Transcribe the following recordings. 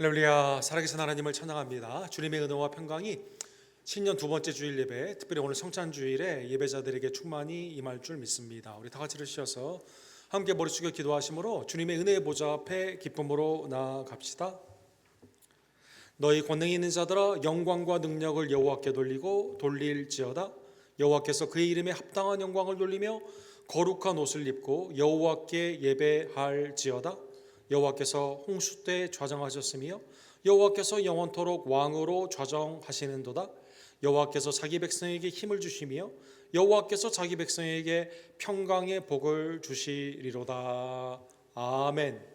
할렐루야, 살아계신 하나님을 찬양합니다. 주님의 은혜와 평강이 신년 두 번째 주일 예배, 특별히 오늘 성찬주일에 예배자들에게 충만히 임할 줄 믿습니다. 우리 다 같이 일으키셔서 함께 머리 숙여 기도하심으로 주님의 은혜의 보좌 앞에 기쁨으로 나아갑시다. 너희 권능이 있는 자들아, 영광과 능력을 여호와께 돌리고 돌릴지어다. 여호와께서 그의 이름에 합당한 영광을 돌리며 거룩한 옷을 입고 여호와께 예배할지어다. 여호와께서 홍수 때 좌정하셨으며 여호와께서 영원토록 왕으로 좌정하시는도다. 여호와께서 자기 백성에게 힘을 주시며 여호와께서 자기 백성에게 평강의 복을 주시리로다. 아멘.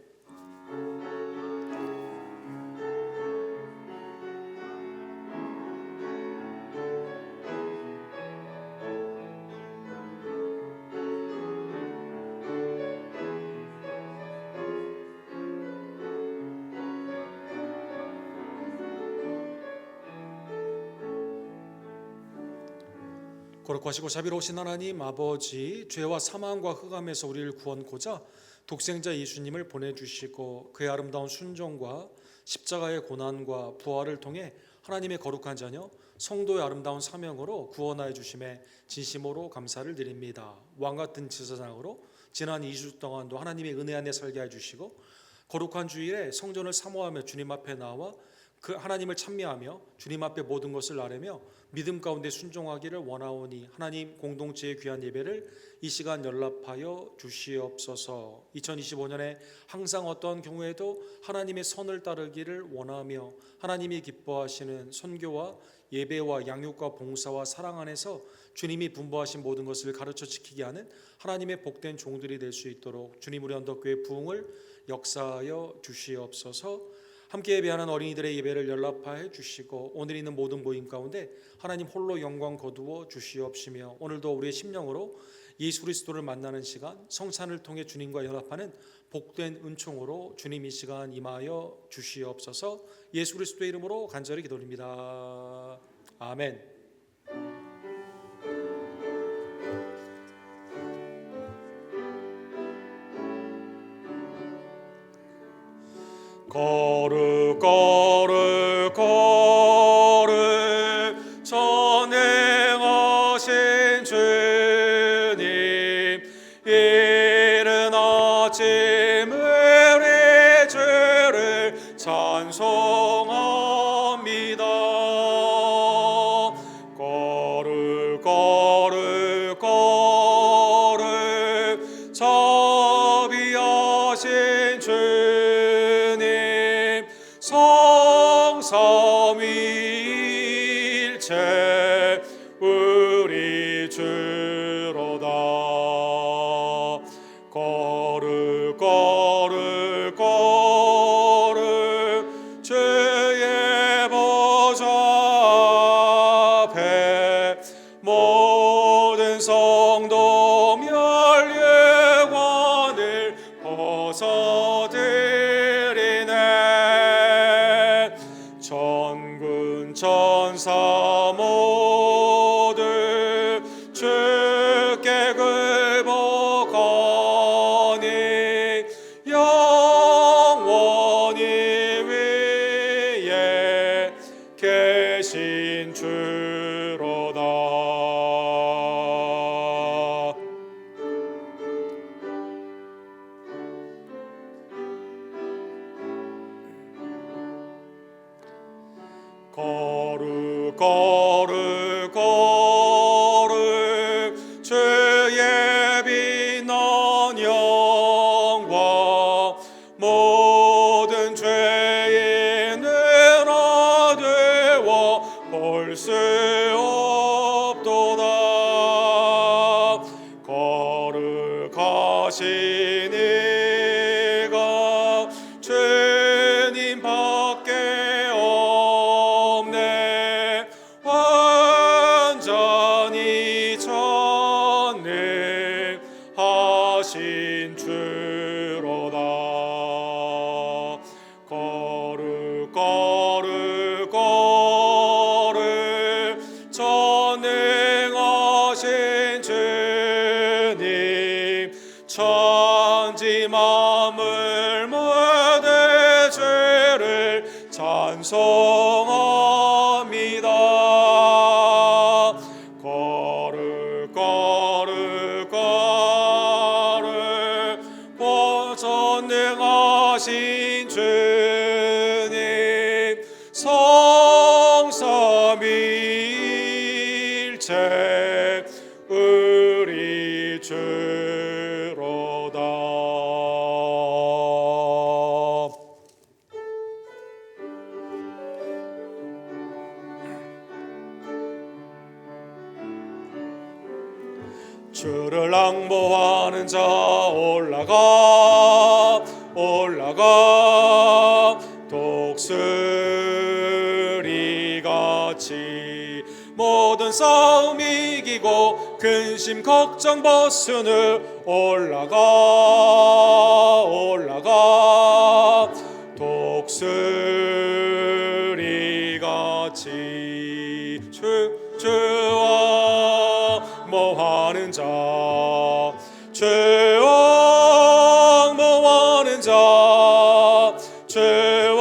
거룩하시고 자비로우신 하나님 아버지, 죄와 사망과 흑암에서 우리를 구원코자 독생자 예수님을 보내주시고 그의 아름다운 순종과 십자가의 고난과 부활을 통해 하나님의 거룩한 자녀 성도의 아름다운 사명으로 구원하여 주심에 진심으로 감사를 드립니다. 왕같은 제사장으로 지난 2주 동안도 하나님의 은혜 안에 살게 해주시고 거룩한 주일에 성전을 사모하며 주님 앞에 나와 그 하나님을 찬미하며 주님 앞에 모든 것을 아뢰며 믿음 가운데 순종하기를 원하오니 하나님 공동체의 귀한 예배를 이 시간 연락하여 주시옵소서. 2025년에 항상 어떤 경우에도 하나님의 선을 따르기를 원하며 하나님이 기뻐하시는 선교와 예배와 양육과 봉사와 사랑 안에서 주님이 분부하신 모든 것을 가르쳐 지키게 하는 하나님의 복된 종들이 될 수 있도록 주님 우리 언덕교회 부흥을 역사하여 주시옵소서. 함께 예배하는 어린이들의 예배를 연락하여 주시고 오늘 있는 모든 모임 가운데 하나님 홀로 영광 거두어 주시옵시며 오늘도 우리의 심령으로 예수 그리스도를 만나는 시간, 성찬을 통해 주님과 연합하는 복된 은총으로 주님 이 시간 임하여 주시옵소서. 예수 그리스도의 이름으로 간절히 기도드립니다. 아멘. 거룩 거룩 거룩 전능하신 주님, 이른 아침 우리 주를 찬송합니다. 거룩 거룩 거룩 자비하신 주님, 성삼위일체 우리 주로다. 거룩 거룩 거룩 주의 보좌 앞에 모든 성도 멸류관을 벗어드리네. 천군 천사 모두 주께 굴복하니 영원히 위에 계신 주로다. 거룩 거룩 거룩 주의 빛난 영광 모든 죄인을 어두워 볼 수 없도다. 거룩하신 이가 주님 밖에 없네. 완전히 전능하신 주로다. 거룩 거룩 거룩 전능하신 주님, 천지 만물 모든 죄를 찬송합니다. 거룩 거룩 거룩 전능하신 주님 성삼일체 우리 주로다. 주를 앙모하는 자 올라가 올라가 독수리같이 모든 싸움 이기고 근심 걱정 벗으늘 올라가 올라가 독수리같이 주와 뭐하는 자 주와 뭐하는 자 주와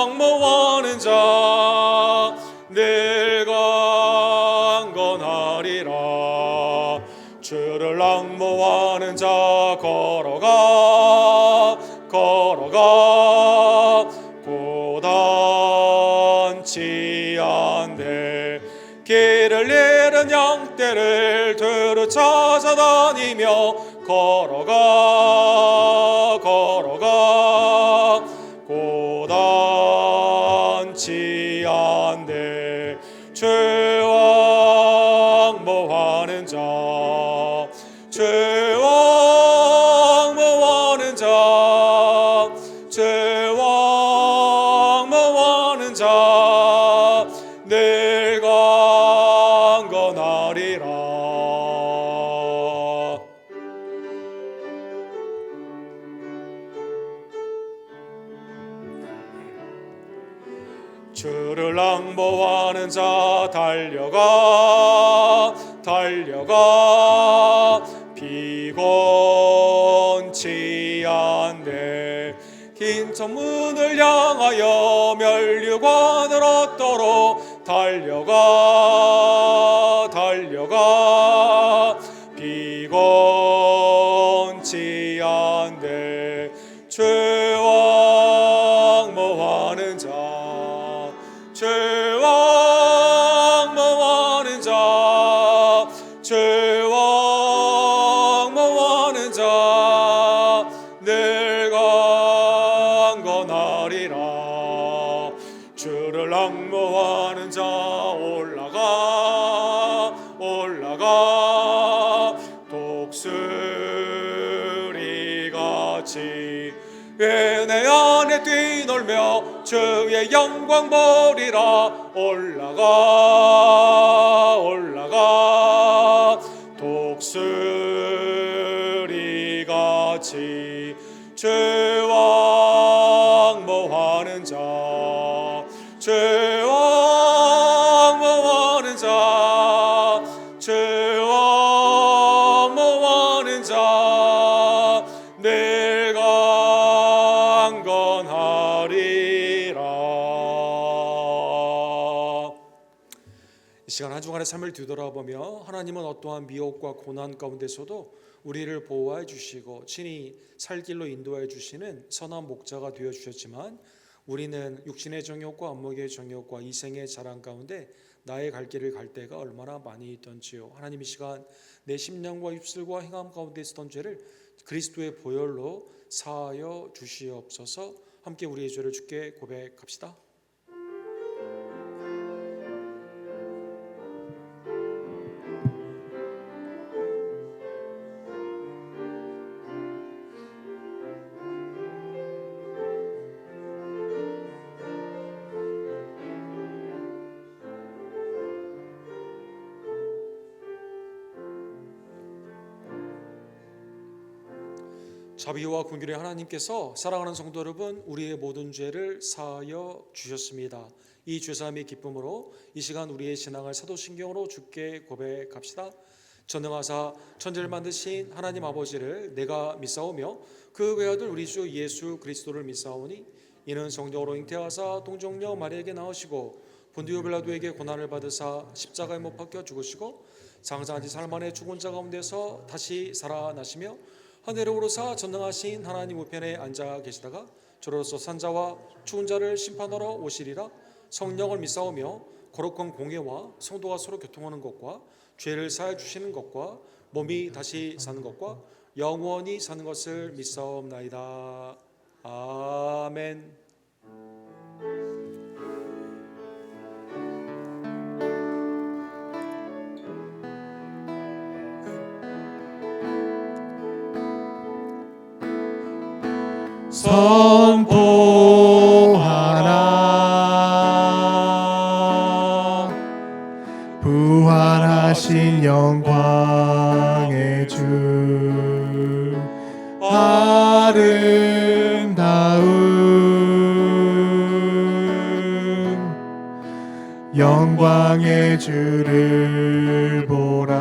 뭐하는 자 늘 강건하리라. 주를 앙모하는 자 걸어가 걸어가 고단치 않네. 길을 잃은 양떼를 두루 찾아다니며 걸어가 걸어가 고단치 않네. 주와 앙모하는 자 주와 앙모하는 자 주와 앙모하는 자 늘 강건하리라. 주를 앙모하는 자 달려가 달려가 피곤치 않네. 긴 천문을 향하여 면류관을 얻도록 달려가 달려가 피곤치 않네. 주와 앙모하는 자 주와 앙모하는 자 주와 앙모하는 자 늘 강건하리라. 주를 앙모하는 자 올라가 올라가 독수리같이 은혜 안에 뛰놀며 주의 영광 보리라. 올라가 올라가 독수리같이 주와 앙모하는 자 주와 앙모하는 자 주와 앙모하는 자 늘 강건하리라. 이 시간 한 주간의 삶을 뒤돌아보며 하나님은 어떠한 미혹과 고난 가운데서도 우리를 보호해 주시고 친히 살 길로 인도해 주시는 선한 목자가 되어 주셨지만 우리는 육신의 정욕과 안목의 정욕과 이생의 자랑 가운데 나의 갈 길을 갈 때가 얼마나 많이 있던지요. 하나님 이 시간 내 심령과 입술과 행함 가운데 있었던 죄를 그리스도의 보혈로 사하여 주시옵소서. 함께 우리의 죄를 주께 고백합시다. 자비와 긍휼의 하나님께서 사랑하는 성도 여러분, 우리의 모든 죄를 사하여 주셨습니다. 이 죄사함의 기쁨으로 이 시간 우리의 신앙을 사도신경으로 주께 고백합시다. 전능하사 천지를 만드신 하나님 아버지를 내가 믿사오며 그 외아들 우리 주 예수 그리스도를 믿사오니 이는 성령으로 잉태하사 동정녀 마리에게 나으시고 본디오 빌라도에게 고난을 받으사 십자가에 못 박혀 죽으시고 장사한 지 사흘 만에 죽은 자 가운데서 다시 살아나시며 하늘에 오르사 전능하신 하나님 우편에 앉아 계시다가 주로서 산자와 죽은 자를 심판하러 오시리라. 성령을 믿사오며 거룩한 공예와 성도가 서로 교통하는 것과 죄를 사해 주시는 것과 몸이 다시 사는 것과 영원히 사는 것을 믿사옵나이다. 아멘. 선포하라. 부활하신 영광의 주 아름다운 영광의 주를 보라.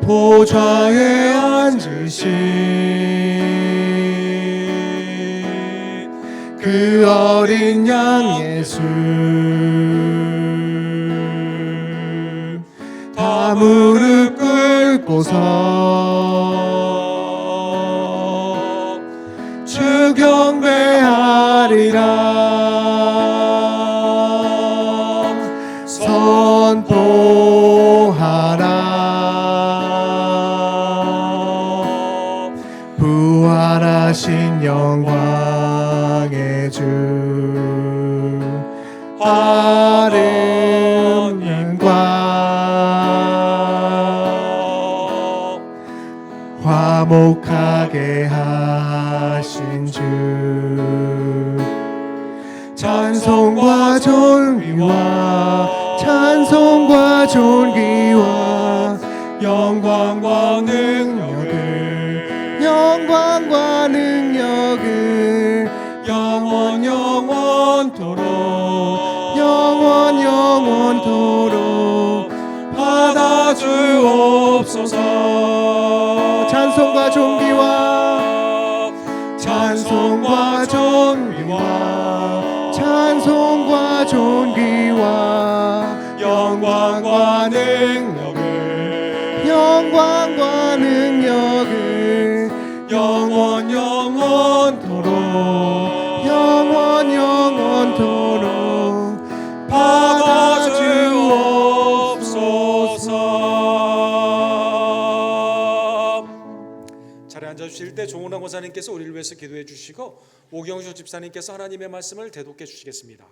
보좌에 앉으신 그 어린 양 예수 다 무릎 꿇고서 주 경배하리라. 선포하라. 부활하신 영광의 주 아름 영광 화목하게 하신 주 찬송과 존귀와 찬송과 존귀와 영광과 능력을 영광과 능력을 영원토록 받아 주옵소서. 찬송과 존귀와 찬송과 존귀와 찬송과 존귀와 영광과 능력을 영원토록 받아 주옵소서. 자리에 앉아주실 때 조은하 권사님께서 우리를 위해서 기도해 주시고 오경수 집사님께서 하나님의 말씀을 대독해 주시겠습니다.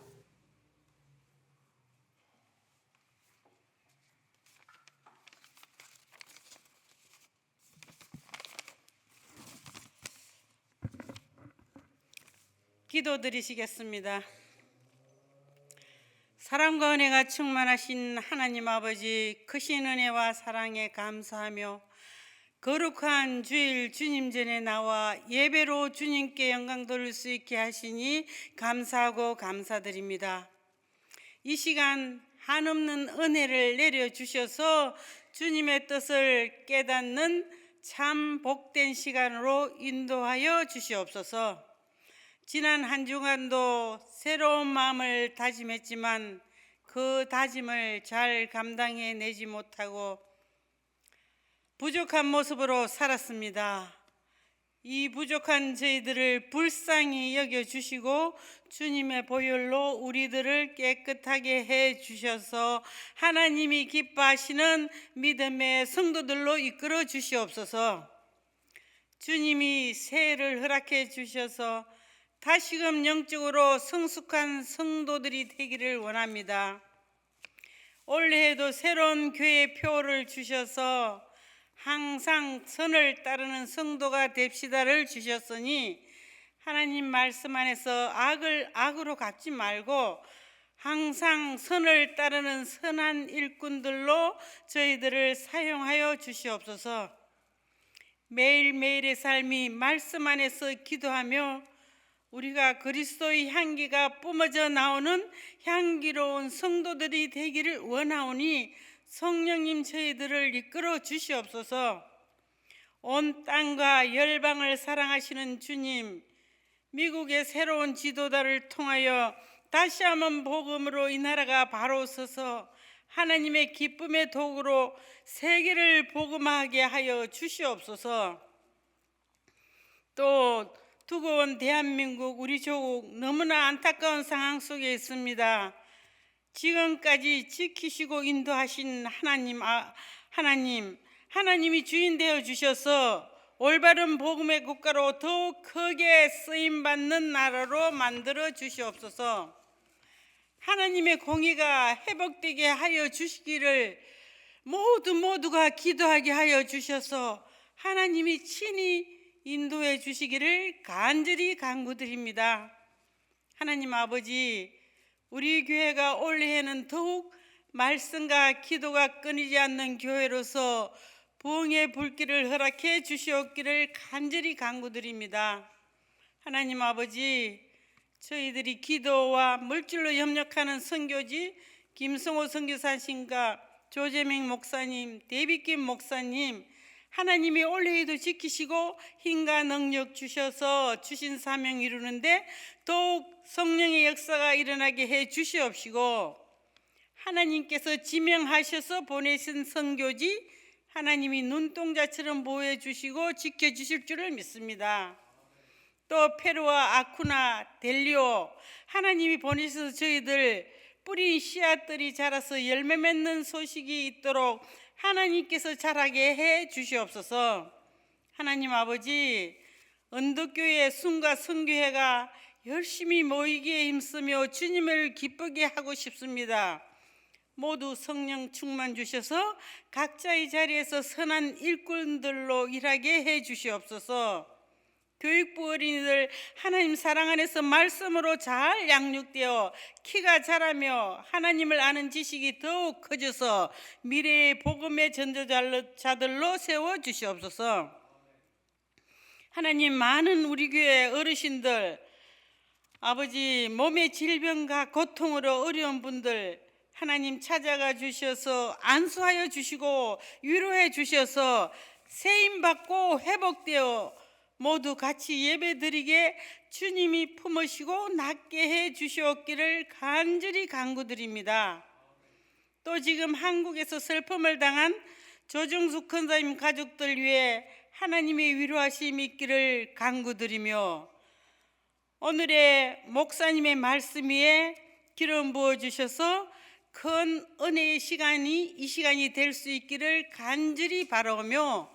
기도드리시겠습니다. 사랑과 은혜가 충만하신 하나님 아버지, 크신 은혜와 사랑에 감사하며 거룩한 주일 주님 전에 나와 예배로 주님께 영광 돌릴 수 있게 하시니 감사하고 감사드립니다. 이 시간 한없는 은혜를 내려주셔서 주님의 뜻을 깨닫는 참 복된 시간으로 인도하여 주시옵소서. 지난 한 주간도 새로운 마음을 다짐했지만 그 다짐을 잘 감당해내지 못하고 부족한 모습으로 살았습니다. 이 부족한 저희들을 불쌍히 여겨주시고 주님의 보혈로 우리들을 깨끗하게 해주셔서 하나님이 기뻐하시는 믿음의 성도들로 이끌어 주시옵소서. 주님이 새해를 허락해 주셔서 다시금 영적으로 성숙한 성도들이 되기를 원합니다. 올해에도 새로운 교회 표를 주셔서 항상 선을 따르는 성도가 됩시다를 주셨으니 하나님 말씀 안에서 악을 악으로 갚지 말고 항상 선을 따르는 선한 일꾼들로 저희들을 사용하여 주시옵소서. 매일매일의 삶이 말씀 안에서 기도하며 우리가 그리스도의 향기가 뿜어져 나오는 향기로운 성도들이 되기를 원하오니 성령님 저희들을 이끌어 주시옵소서. 온 땅과 열방을 사랑하시는 주님, 미국의 새로운 지도자를 통하여 다시 한번 복음으로 이 나라가 바로 서서 하나님의 기쁨의 도구로 세계를 복음하게 하여 주시옵소서. 또 두고 온 대한민국 우리 조국 너무나 안타까운 상황 속에 있습니다. 지금까지 지키시고 인도하신 하나님이 주인 되어 주셔서 올바른 복음의 국가로 더욱 크게 쓰임받는 나라로 만들어 주시옵소서. 하나님의 공의가 회복되게 하여 주시기를 모두가 기도하게 하여 주셔서 하나님이 친히 인도해 주시기를 간절히 간구드립니다. 하나님 아버지, 우리 교회가 올해에는 더욱 말씀과 기도가 끊이지 않는 교회로서 부흥의 불길을 허락해 주시옵기를 간절히 간구드립니다. 하나님 아버지, 저희들이 기도와 물질로 협력하는 선교지 김성호 선교사님과 조재명 목사님, 데이빗김 목사님, 하나님이 올해에도 지키시고 힘과 능력 주셔서 주신 사명 이루는데 더욱 성령의 역사가 일어나게 해 주시옵시고, 하나님께서 지명하셔서 보내신 선교지 하나님이 눈동자처럼 보호해 주시고 지켜주실 줄을 믿습니다. 또 페루와 아쿠나, 델리오, 하나님이 보내셔서 저희들 뿌린 씨앗들이 자라서 열매 맺는 소식이 있도록 하나님께서 자라게 해 주시옵소서. 하나님 아버지, 언덕교회 순가 선교회가 열심히 모이기에 힘쓰며 주님을 기쁘게 하고 싶습니다. 모두 성령 충만 주셔서 각자의 자리에서 선한 일꾼들로 일하게 해 주시옵소서. 교육부 어린이들 하나님 사랑 안에서 말씀으로 잘 양육되어 키가 자라며 하나님을 아는 지식이 더욱 커져서 미래의 복음의 전도자들로 세워주시옵소서. 하나님, 많은 우리 교회 어르신들, 아버지 몸의 질병과 고통으로 어려운 분들 하나님 찾아가 주셔서 안수하여 주시고 위로해 주셔서 세임받고 회복되어 모두 같이 예배드리게 주님이 품으시고 낫게 해 주시옵기를 간절히 간구드립니다. 또 지금 한국에서 슬픔을 당한 조정숙 권사님 가족들 위해 하나님의 위로하심이 있기를 간구드리며, 오늘의 목사님의 말씀 위에 기름 부어주셔서 큰 은혜의 이 시간이 될 수 있기를 간절히 바라오며,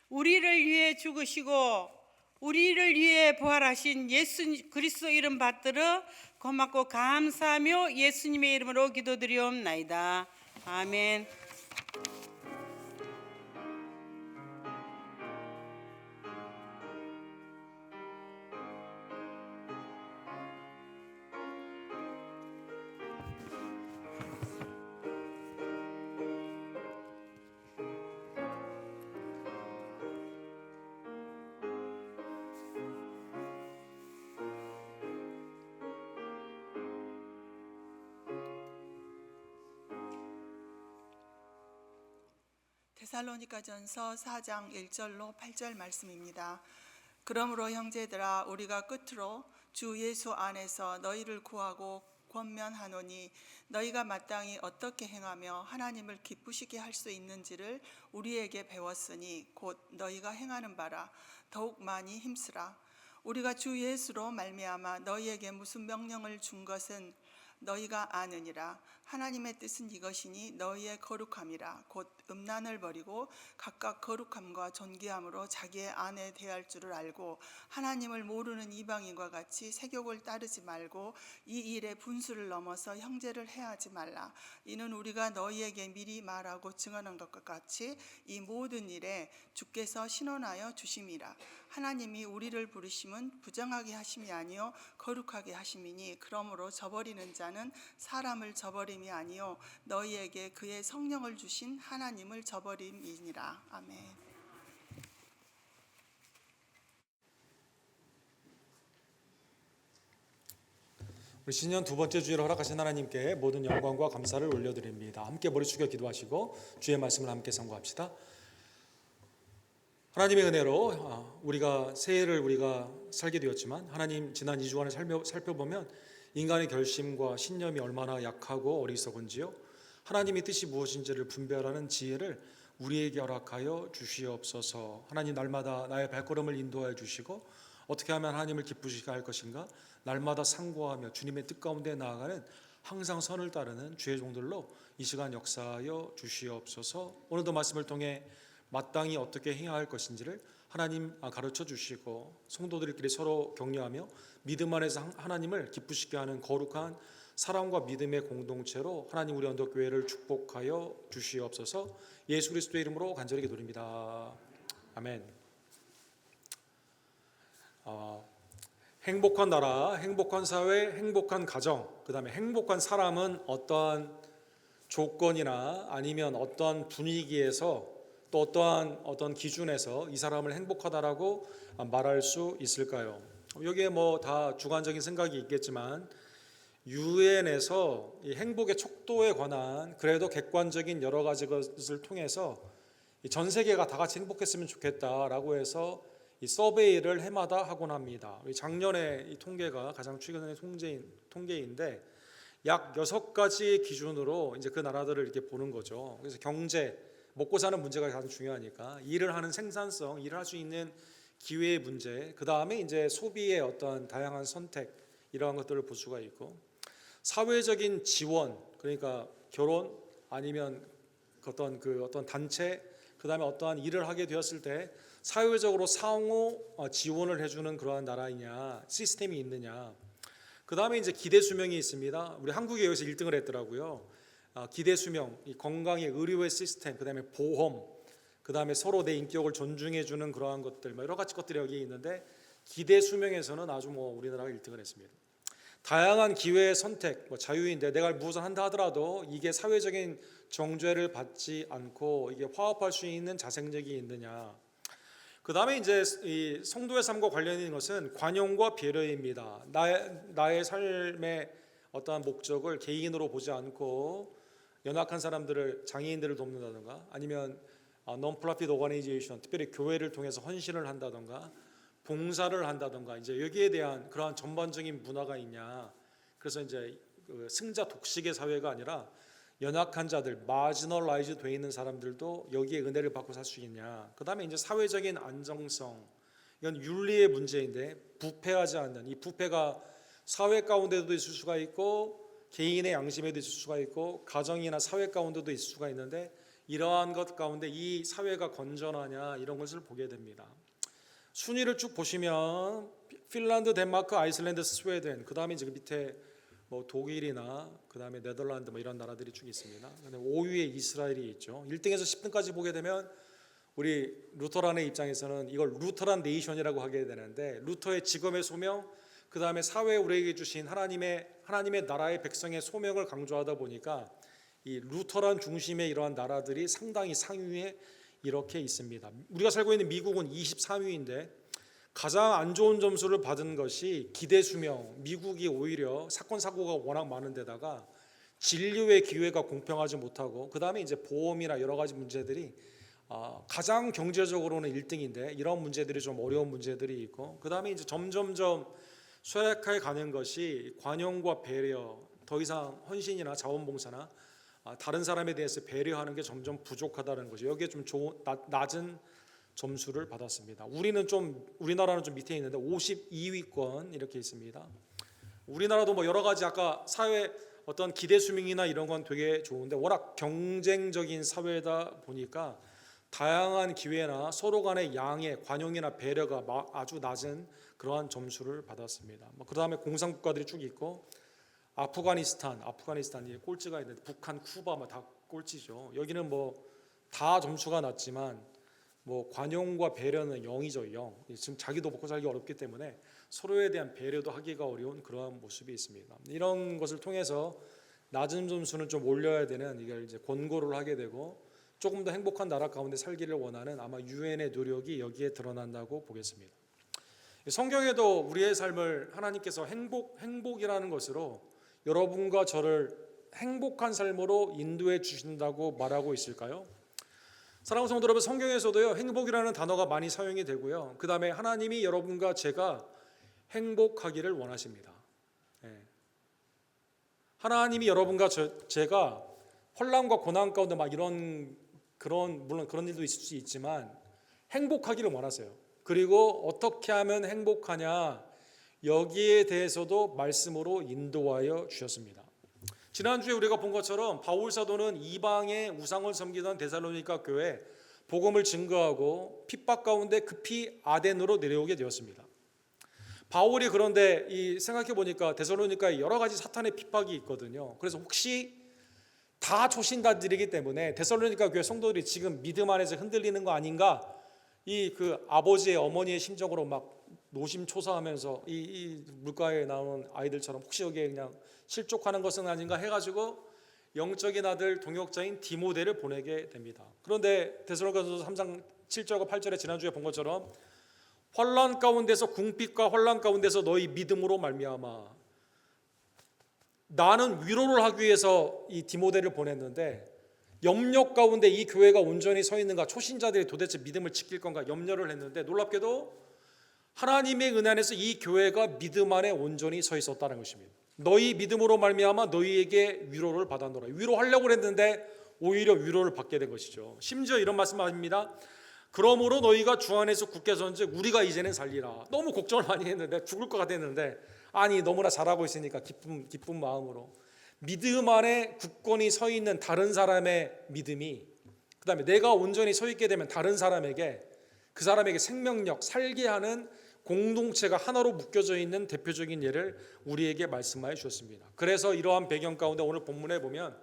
우리를 위해 죽으시고 우리를 위해 부활하신 예수 그리스도 이름 받들어 고맙고 감사하며 예수님의 이름으로 기도드리옵나이다. 아멘. 데살로니가전서 4장 1절로 8절 말씀입니다. 그러므로 형제들아, 우리가 끝으로 주 예수 안에서 너희를 구하고 권면하노니, 너희가 마땅히 어떻게 행하며 하나님을 기쁘시게 할 수 있는지를 우리에게 배웠으니 곧 너희가 행하는 바라 더욱 많이 힘쓰라. 우리가 주 예수로 말미암아 너희에게 무슨 명령을 준 것은 너희가 아느니라. 하나님의 뜻은 이것이니 너희의 거룩함이라. 곧 음란을 버리고 각각 거룩함과 존귀함으로 자기의 아내 대할 줄을 알고, 하나님을 모르는 이방인과 같이 세욕을 따르지 말고 이 일에 분수를 넘어서 형제를 해하지 말라. 이는 우리가 너희에게 미리 말하고 증언한 것과 같이 이 모든 일에 주께서 신원하여 주심이라. 하나님이 우리를 부르심은 부정하게 하심이 아니요 거룩하게 하심이니, 그러므로 저버리는 자는 사람을 저버림이 아니요 너희에게 그의 성령을 주신 하나님을 저버림이니라. 아멘. 우리 신년 두 번째 주일 허락하신 하나님께 모든 영광과 감사를 올려드립니다. 함께 머리 숙여 기도하시고 주의 말씀을 함께 선고합시다. 하나님의 은혜로 우리가 새해를 우리가 살게 되었지만 하나님 지난 2주간을 살펴보면 인간의 결심과 신념이 얼마나 약하고 어리석은지요. 하나님의 뜻이 무엇인지를 분별하는 지혜를 우리에게 허락하여 주시옵소서. 하나님 날마다 나의 발걸음을 인도하여 주시고 어떻게 하면 하나님을 기쁘시게 할 것인가 날마다 상고하며 주님의 뜻 가운데 나아가는 항상 선을 따르는 주의 종들로 이 시간 역사하여 주시옵소서. 오늘도 말씀을 통해 마땅히 어떻게 행해야 할 것인지를 하나님 가르쳐 주시고 성도들끼리 서로 격려하며 믿음 안에서 하나님을 기쁘시게 하는 거룩한 사랑과 믿음의 공동체로 하나님 우리 언덕교회를 축복하여 주시옵소서. 예수 그리스도의 이름으로 간절히 기도드립니다. 아멘. 행복한 나라, 행복한 사회, 행복한 가정, 그 다음에 행복한 사람은 어떠한 조건이나 아니면 어떠한 분위기에서 또 어떠한 기준에서 이 사람을 행복하다라고 말할 수 있을까요? 여기에 뭐 다 주관적인 생각이 있겠지만 유엔에서 이 행복의 척도에 관한 그래도 객관적인 여러 가지 것을 통해서 전 세계가 다 같이 행복했으면 좋겠다라고 해서 이 서베이를 해마다 하곤 합니다. 작년에 이 통계가 가장 최근의 통계인데 약 6가지 기준으로 이제 그 나라들을 이렇게 보는 거죠. 그래서 경제, 먹고 사는 문제가 가장 중요하니까 일을 하는 생산성, 일을 할 수 있는 기회의 문제, 그 다음에 이제 소비의 어떤 다양한 선택 이러한 것들을 볼 수가 있고 사회적인 지원, 그러니까 결혼 아니면 어떤 단체, 그 다음에 어떠한 일을 하게 되었을 때 사회적으로 상호 지원을 해주는 그러한 나라이냐, 시스템이 있느냐. 그 다음에 이제 기대 수명이 있습니다. 우리 한국에 여기서 1등을 했더라고요. 기대 수명, 이 건강의 의료의 시스템, 그 다음에 보험, 그 다음에 서로 내 인격을 존중해주는 그러한 것들, 여러 가지 것들이 여기 있는데 기대 수명에서는 아주 우리나라가 1등을 했습니다. 다양한 기회의 선택, 자유인데 내가 무엇을 한다 하더라도 이게 사회적인 정죄를 받지 않고 이게 화합할 수 있는 자생력이 있느냐. 그 다음에 이제 이 성도의 삶과 관련 있는 것은 관용과 배려입니다. 나의 삶의 어떠한 목적을 개인으로 보지 않고 연약한 사람들을, 장애인들을 돕는다든가 아니면 non-profit organization, 특별히 교회를 통해서 헌신을 한다든가 봉사를 한다든가 이제 여기에 대한 그러한 전반적인 문화가 있냐. 그래서 이제 승자 독식의 사회가 아니라 연약한 자들, 마지널라이즈 돼 있는 사람들도 여기에 은혜를 받고 살 수 있냐. 그 다음에 이제 사회적인 안정성, 이건 윤리의 문제인데 부패하지 않는, 이 부패가 사회 가운데도 있을 수가 있고 개인의 양심에도 있을 수가 있고 가정이나 사회 가운데도 있을 수가 있는데 이러한 것 가운데 이 사회가 건전하냐 이런 것을 보게 됩니다. 순위를 쭉 보시면 핀란드, 덴마크, 아이슬란드, 스웨덴, 그 다음에 이제 그 밑에 독일이나 그 다음에 네덜란드 이런 나라들이 쭉 있습니다. 5위에 이스라엘이 있죠. 1등에서 10등까지 보게 되면 우리 루터란의 입장에서는 이걸 루터란 네이션이라고 하게 되는데 루터의 직업의 소명, 그 다음에 사회에 우리에게 주신 하나님의 나라의 백성의 소명을 강조하다 보니까 이 루터란 중심의 이러한 나라들이 상당히 상위에 이렇게 있습니다. 우리가 살고 있는 미국은 23위인데 가장 안 좋은 점수를 받은 것이 기대 수명. 미국이 오히려 사건 사고가 워낙 많은 데다가 진료의 기회가 공평하지 못하고 그 다음에 이제 보험이나 여러 가지 문제들이 가장 경제적으로는 1등인데 이런 문제들이 좀 어려운 문제들이 있고 그 다음에 이제 점점점 쇠락해 가는 것이 관용과 배려, 더 이상 헌신이나 자원봉사나 다른 사람에 대해서 배려하는 게 점점 부족하다는 거죠. 여기에 좀 낮은 점수를 받았습니다. 우리나라는 좀 밑에 있는데 52위권 이렇게 있습니다. 우리나라도 여러 가지 아까 사회 어떤 기대 수명이나 이런 건 되게 좋은데 워낙 경쟁적인 사회다 보니까 다양한 기회나 서로 간의 양의 관용이나 배려가 아주 낮은 그러한 점수를 받았습니다. 그 다음에 공산국가들이 쭉 있고 아프가니스탄이 꼴찌가 있는데 북한, 쿠바 다 꼴찌죠. 여기는 다 점수가 낮지만 관용과 배려는 0이죠. 0. 지금 자기도 먹고 살기 어렵기 때문에 서로에 대한 배려도 하기가 어려운 그러한 모습이 있습니다. 이런 것을 통해서 낮은 점수는 좀 올려야 되는 이걸 이제 권고를 하게 되고 조금 더 행복한 나라 가운데 살기를 원하는 아마 유엔의 노력이 여기에 드러난다고 보겠습니다. 성경에도 우리의 삶을 하나님께서 행복이라는 것으로 여러분과 저를 행복한 삶으로 인도해 주신다고 말하고 있을까요? 사랑하는 성도 여러분, 성경에서도요 행복이라는 단어가 많이 사용이 되고요. 그 다음에 하나님이 여러분과 제가 행복하기를 원하십니다. 하나님이 여러분과 제가 혼란과 고난 가운데 막 물론 그런 일도 있을 수 있지만 행복하기를 원하세요. 그리고 어떻게 하면 행복하냐, 여기에 대해서도 말씀으로 인도하여 주셨습니다. 지난주에 우리가 본 것처럼 바울 사도는 이방의 우상을 섬기던 데살로니가 교회 복음을 증거하고 핍박 가운데 급히 아덴으로 내려오게 되었습니다. 바울이 그런데 생각해 보니까 데살로니가에 여러 가지 사탄의 핍박이 있거든요. 그래서 혹시 다 초신자들이기 때문에 데살로니가 교회 성도들이 지금 믿음 안에서 흔들리는 거 아닌가, 그 아버지의 어머니의 심정으로 막 노심초사하면서 이 물가에 나오는 아이들처럼 혹시 여기에 그냥 실족하는 것은 아닌가 해가지고 영적인 아들 동역자인 디모데를 보내게 됩니다. 그런데 데살로니가서 3장 7절과 8절에 지난주에 본 것처럼 환난 가운데서, 궁핍과 환난 가운데서 너희 믿음으로 말미암아, 나는 위로를 하기 위해서 이 디모데를 보냈는데 염려 가운데 이 교회가 온전히 서 있는가, 초신자들이 도대체 믿음을 지킬 건가 염려를 했는데 놀랍게도 하나님의 은혜 안에서 이 교회가 믿음 안에 온전히 서 있었다는 것입니다. 너희 믿음으로 말미암아 너희에게 위로를 받았노라. 위로하려고 했는데 오히려 위로를 받게 된 것이죠. 심지어 이런 말씀합니다. 그러므로 너희가 주 안에서 굳게 선즉 우리가 이제는 살리라. 너무 걱정을 많이 했는데, 죽을 것 같았는데, 아니 너무나 잘하고 있으니까 기쁜 마음으로 믿음 안에 굳건히 서 있는 다른 사람의 믿음이, 그 다음에 내가 온전히 서 있게 되면 다른 사람에게, 그 사람에게 생명력, 살게 하는 공동체가 하나로 묶여져 있는 대표적인 예를 우리에게 말씀하여 주셨습니다. 그래서 이러한 배경 가운데 오늘 본문에 보면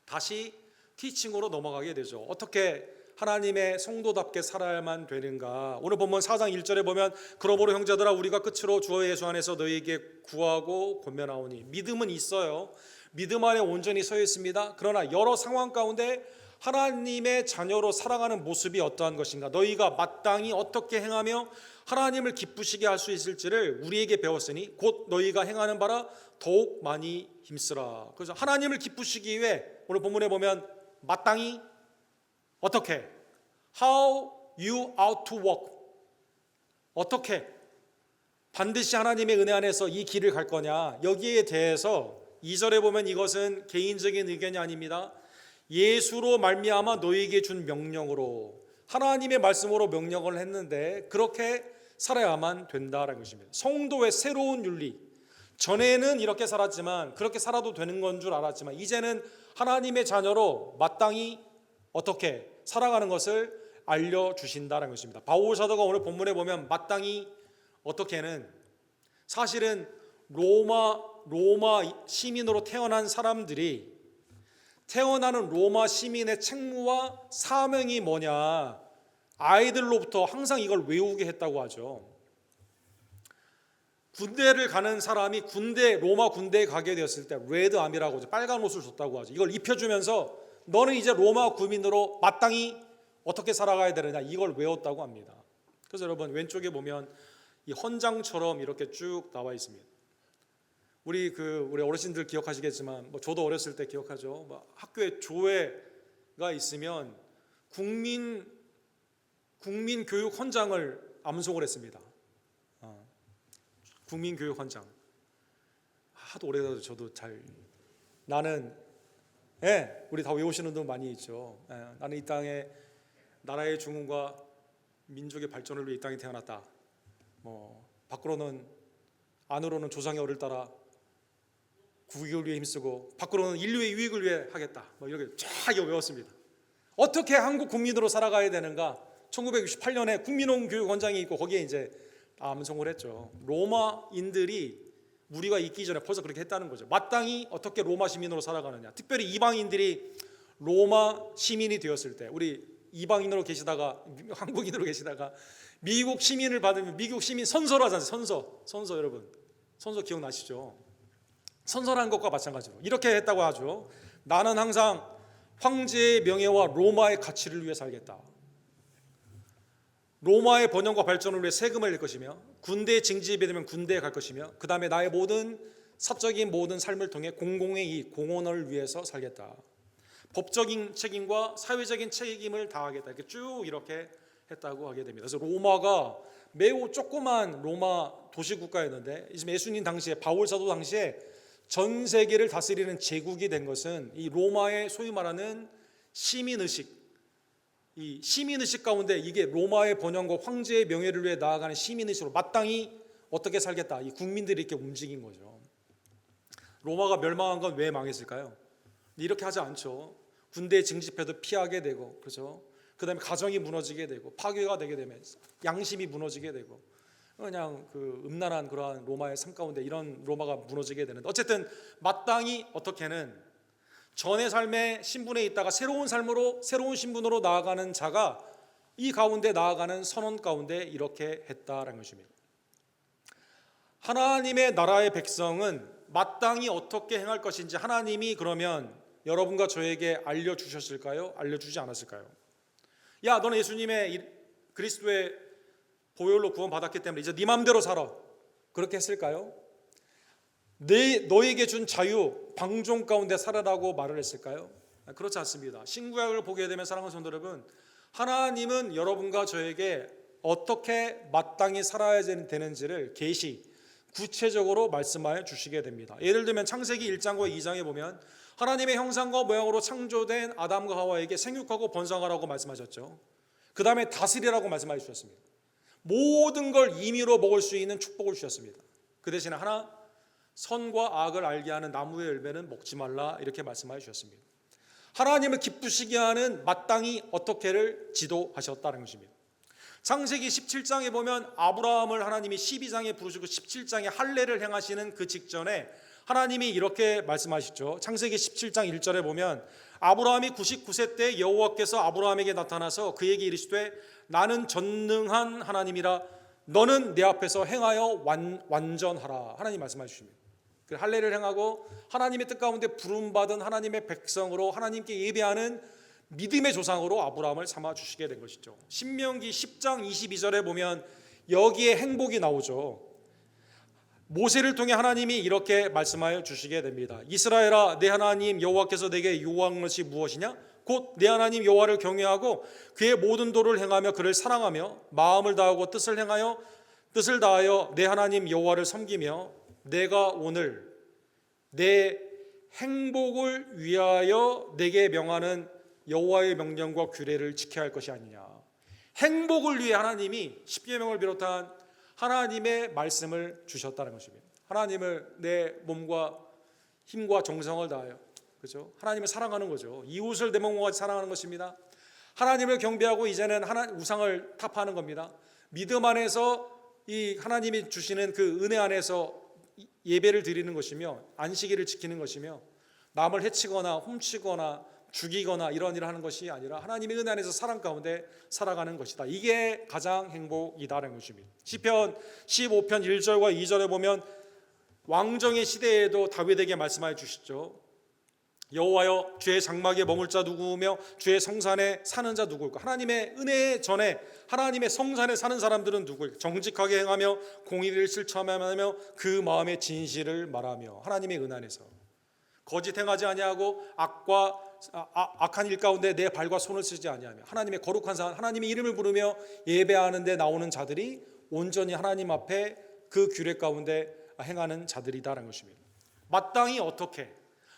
다시 티칭으로 넘어가게 되죠. 어떻게 하나님의 성도답게 살아야만 되는가. 오늘 본문 4장 1절에 보면 그러므로 형제들아 우리가 끝으로 주 예수 안에서 너희에게 구하고 권면하오니. 믿음은 있어요. 믿음 안에 온전히 서 있습니다. 그러나 여러 상황 가운데 하나님의 자녀로 살아가는 모습이 어떠한 것인가, 너희가 마땅히 어떻게 행하며 하나님을 기쁘시게 할 수 있을지를 우리에게 배웠으니 곧 너희가 행하는 바라 더욱 많이 힘쓰라. 그래서 하나님을 기쁘시기 위해 오늘 본문에 보면 마땅히 어떻게, how you ought to walk, 어떻게 반드시 하나님의 은혜 안에서 이 길을 갈 거냐, 여기에 대해서 2절에 보면 이것은 개인적인 의견이 아닙니다. 예수로 말미암아 너희에게 준 명령으로, 하나님의 말씀으로 명령을 했는데 그렇게 살아야만 된다라는 것입니다. 성도의 새로운 윤리, 전에는 이렇게 살았지만, 그렇게 살아도 되는 건 줄 알았지만 이제는 하나님의 자녀로 마땅히 어떻게 살아가는 것을 알려주신다는 것입니다. 바울 사도가 오늘 본문에 보면 마땅히 어떻게는, 사실은 로마 시민으로 태어난 사람들이 태어나는 로마 시민의 책무와 사명이 뭐냐, 아이들로부터 항상 이걸 외우게 했다고 하죠. 군대를 가는 사람이 로마 군대에 가게 되었을 때 레드암이라고 하죠. 빨간 옷을 줬다고 하죠. 이걸 입혀주면서 너는 이제 로마 국민으로 마땅히 어떻게 살아가야 되느냐, 이걸 외웠다고 합니다. 그래서 여러분 왼쪽에 보면 이 헌장처럼 이렇게 쭉 나와 있습니다. 우리 어르신들 기억하시겠지만, 저도 어렸을 때 기억하죠. 학교에 조회가 있으면 국민교육 헌장을 암송을 했습니다. 국민교육 헌장. 하도 오래돼서 저도 우리 다 외우시는 분 많이 있죠. 나는 이 땅에 나라의 중흥과 민족의 발전을 위해 이 땅에 태어났다. 안으로는 조상의 어를 따라 국익을 위해 힘쓰고 밖으로는 인류의 유익을 위해 하겠다. 이렇게 쫙 외웠습니다. 어떻게 한국 국민으로 살아가야 되는가? 1968년에 국민교육원장이 있고 거기에 이제 암송을 했죠. 로마인들이 우리가 있기 전에 벌써 그렇게 했다는 거죠. 마땅히 어떻게 로마 시민으로 살아가느냐. 특별히 이방인들이 로마 시민이 되었을 때, 우리 이방인으로 계시다가 한국인으로 계시다가 미국 시민을 받으면 미국 시민 선서를 하잖아요. 선서 여러분, 선서 기억나시죠? 선서라는 것과 마찬가지로 이렇게 했다고 하죠. 나는 항상 황제의 명예와 로마의 가치를 위해 살겠다. 로마의 번영과 발전을 위해 세금을 낼 것이며, 군대에 징집이 되면 군대에 갈 것이며, 그 다음에 나의 모든 사적인 모든 삶을 통해 공공의 이 공헌을 위해서 살겠다. 법적인 책임과 사회적인 책임을 다하겠다. 이렇게 쭉 이렇게 했다고 하게 됩니다. 그래서 로마가 매우 조그만 로마 도시 국가였는데 예수님 당시에 바울 사도 당시에 전 세계를 다스리는 제국이 된 것은 이 로마의 소위 말하는 시민의식, 이 시민의식 가운데 이게 로마의 번영과 황제의 명예를 위해 나아가는 시민의식으로 마땅히 어떻게 살겠다, 이 국민들이 이렇게 움직인 거죠. 로마가 멸망한 건 왜 망했을까요? 이렇게 하지 않죠. 군대 징집해도 피하게 되고, 그렇죠? 그다음에 가정이 무너지게 되고, 파괴가 되게 되면 양심이 무너지게 되고, 그냥 그 음란한 그러한 로마의 삶 가운데 이런 로마가 무너지게 되는데, 어쨌든 마땅히 어떻게는 전의 삶의 신분에 있다가 새로운 삶으로, 새로운 신분으로 나아가는 자가 이 가운데 나아가는 선언 가운데 이렇게 했다라는 것입니다. 하나님의 나라의 백성은 마땅히 어떻게 행할 것인지 하나님이 그러면 여러분과 저에게 알려주셨을까요? 알려주지 않았을까요? 야, 너는 예수님의 그리스도의 보혈로 구원받았기 때문에 이제 네 맘대로 살아, 그렇게 했을까요? 너에게 준 자유, 방종 가운데 살아라고 말을 했을까요? 그렇지 않습니다. 신구약을 보게 되면 사랑하는 성도 여러분, 하나님은 여러분과 저에게 어떻게 마땅히 살아야 되는지를 구체적으로 말씀하여 주시게 됩니다. 예를 들면 창세기 1장과 2장에 보면 하나님의 형상과 모양으로 창조된 아담과 하와에게 생육하고 번성하라고 말씀하셨죠. 그 다음에 다스리라고 말씀해 주셨습니다. 모든 걸 임의로 먹을 수 있는 축복을 주셨습니다. 그 대신에 하나, 선과 악을 알게 하는 나무의 열매는 먹지 말라, 이렇게 말씀해 주셨습니다. 하나님을 기쁘시게 하는 마땅히 어떻게를 지도하셨다는 것입니다. 창세기 17장에 보면 아브라함을 하나님이 12장에 부르시고 17장에 할례를 행하시는 그 직전에 하나님이 이렇게 말씀하시죠. 창세기 17장 1절에 보면 아브라함이 99세 때 여호와께서 아브라함에게 나타나서 그에게 이르시되 나는 전능한 하나님이라 너는 내 앞에서 행하여 완전하라, 하나님 말씀해 주십니다. 그 할례를 행하고 하나님의 뜻 가운데 부름받은 하나님의 백성으로 하나님께 예배하는 믿음의 조상으로 아브라함을 삼아 주시게 된 것이죠. 신명기 10장 22절에 보면 여기에 행복이 나오죠. 모세를 통해 하나님이 이렇게 말씀하여 주시게 됩니다. 이스라엘아, 내 하나님 여호와께서 내게 요구한 것이 무엇이냐? 곧 내 하나님 여호와를 경외하고 그의 모든 도를 행하며 그를 사랑하며 마음을 다하고 뜻을 다하여 내 하나님 여호와를 섬기며 내가 오늘 내 행복을 위하여 내게 명하는 여호와의 명령과 규례를 지켜야 할 것이 아니냐. 행복을 위해 하나님이 십계명을 비롯한 하나님의 말씀을 주셨다는 것입니다. 하나님을 내 몸과 힘과 정성을 다하여, 그렇죠? 하나님을 사랑하는 거죠. 이웃을 내 몸과 같이 사랑하는 것입니다. 하나님을 경배하고 이제는 우상을 타파하는 겁니다. 믿음 안에서 이 하나님이 주시는 그 은혜 안에서 예배를 드리는 것이며 안식일을 지키는 것이며 남을 해치거나 훔치거나 죽이거나 이런 일을 하는 것이 아니라 하나님의 은혜 안에서 사랑 가운데 살아가는 것이다. 이게 가장 행복이다라는 것입니다. 시편 15편 1절과 2절에 보면 왕정의 시대에도 다윗에게 말씀하여 주시죠. 여호와여, 주의 장막에 머물 자 누구며 주의 성산에 사는 자 누구일까? 하나님의 은혜 전에 하나님의 성산에 사는 사람들은 누구일까? 정직하게 행하며 공의를 실천하며 그 마음의 진실을 말하며 하나님의 은혜 안에서 거짓 행하지 아니하고 악한 일 가운데 내 발과 손을 쓰지 아니하며 하나님의 거룩한 산, 하나님의 이름을 부르며 예배하는 데 나오는 자들이 온전히 하나님 앞에 그 규례 가운데 행하는 자들이다라는 것입니다. 마땅히 어떻게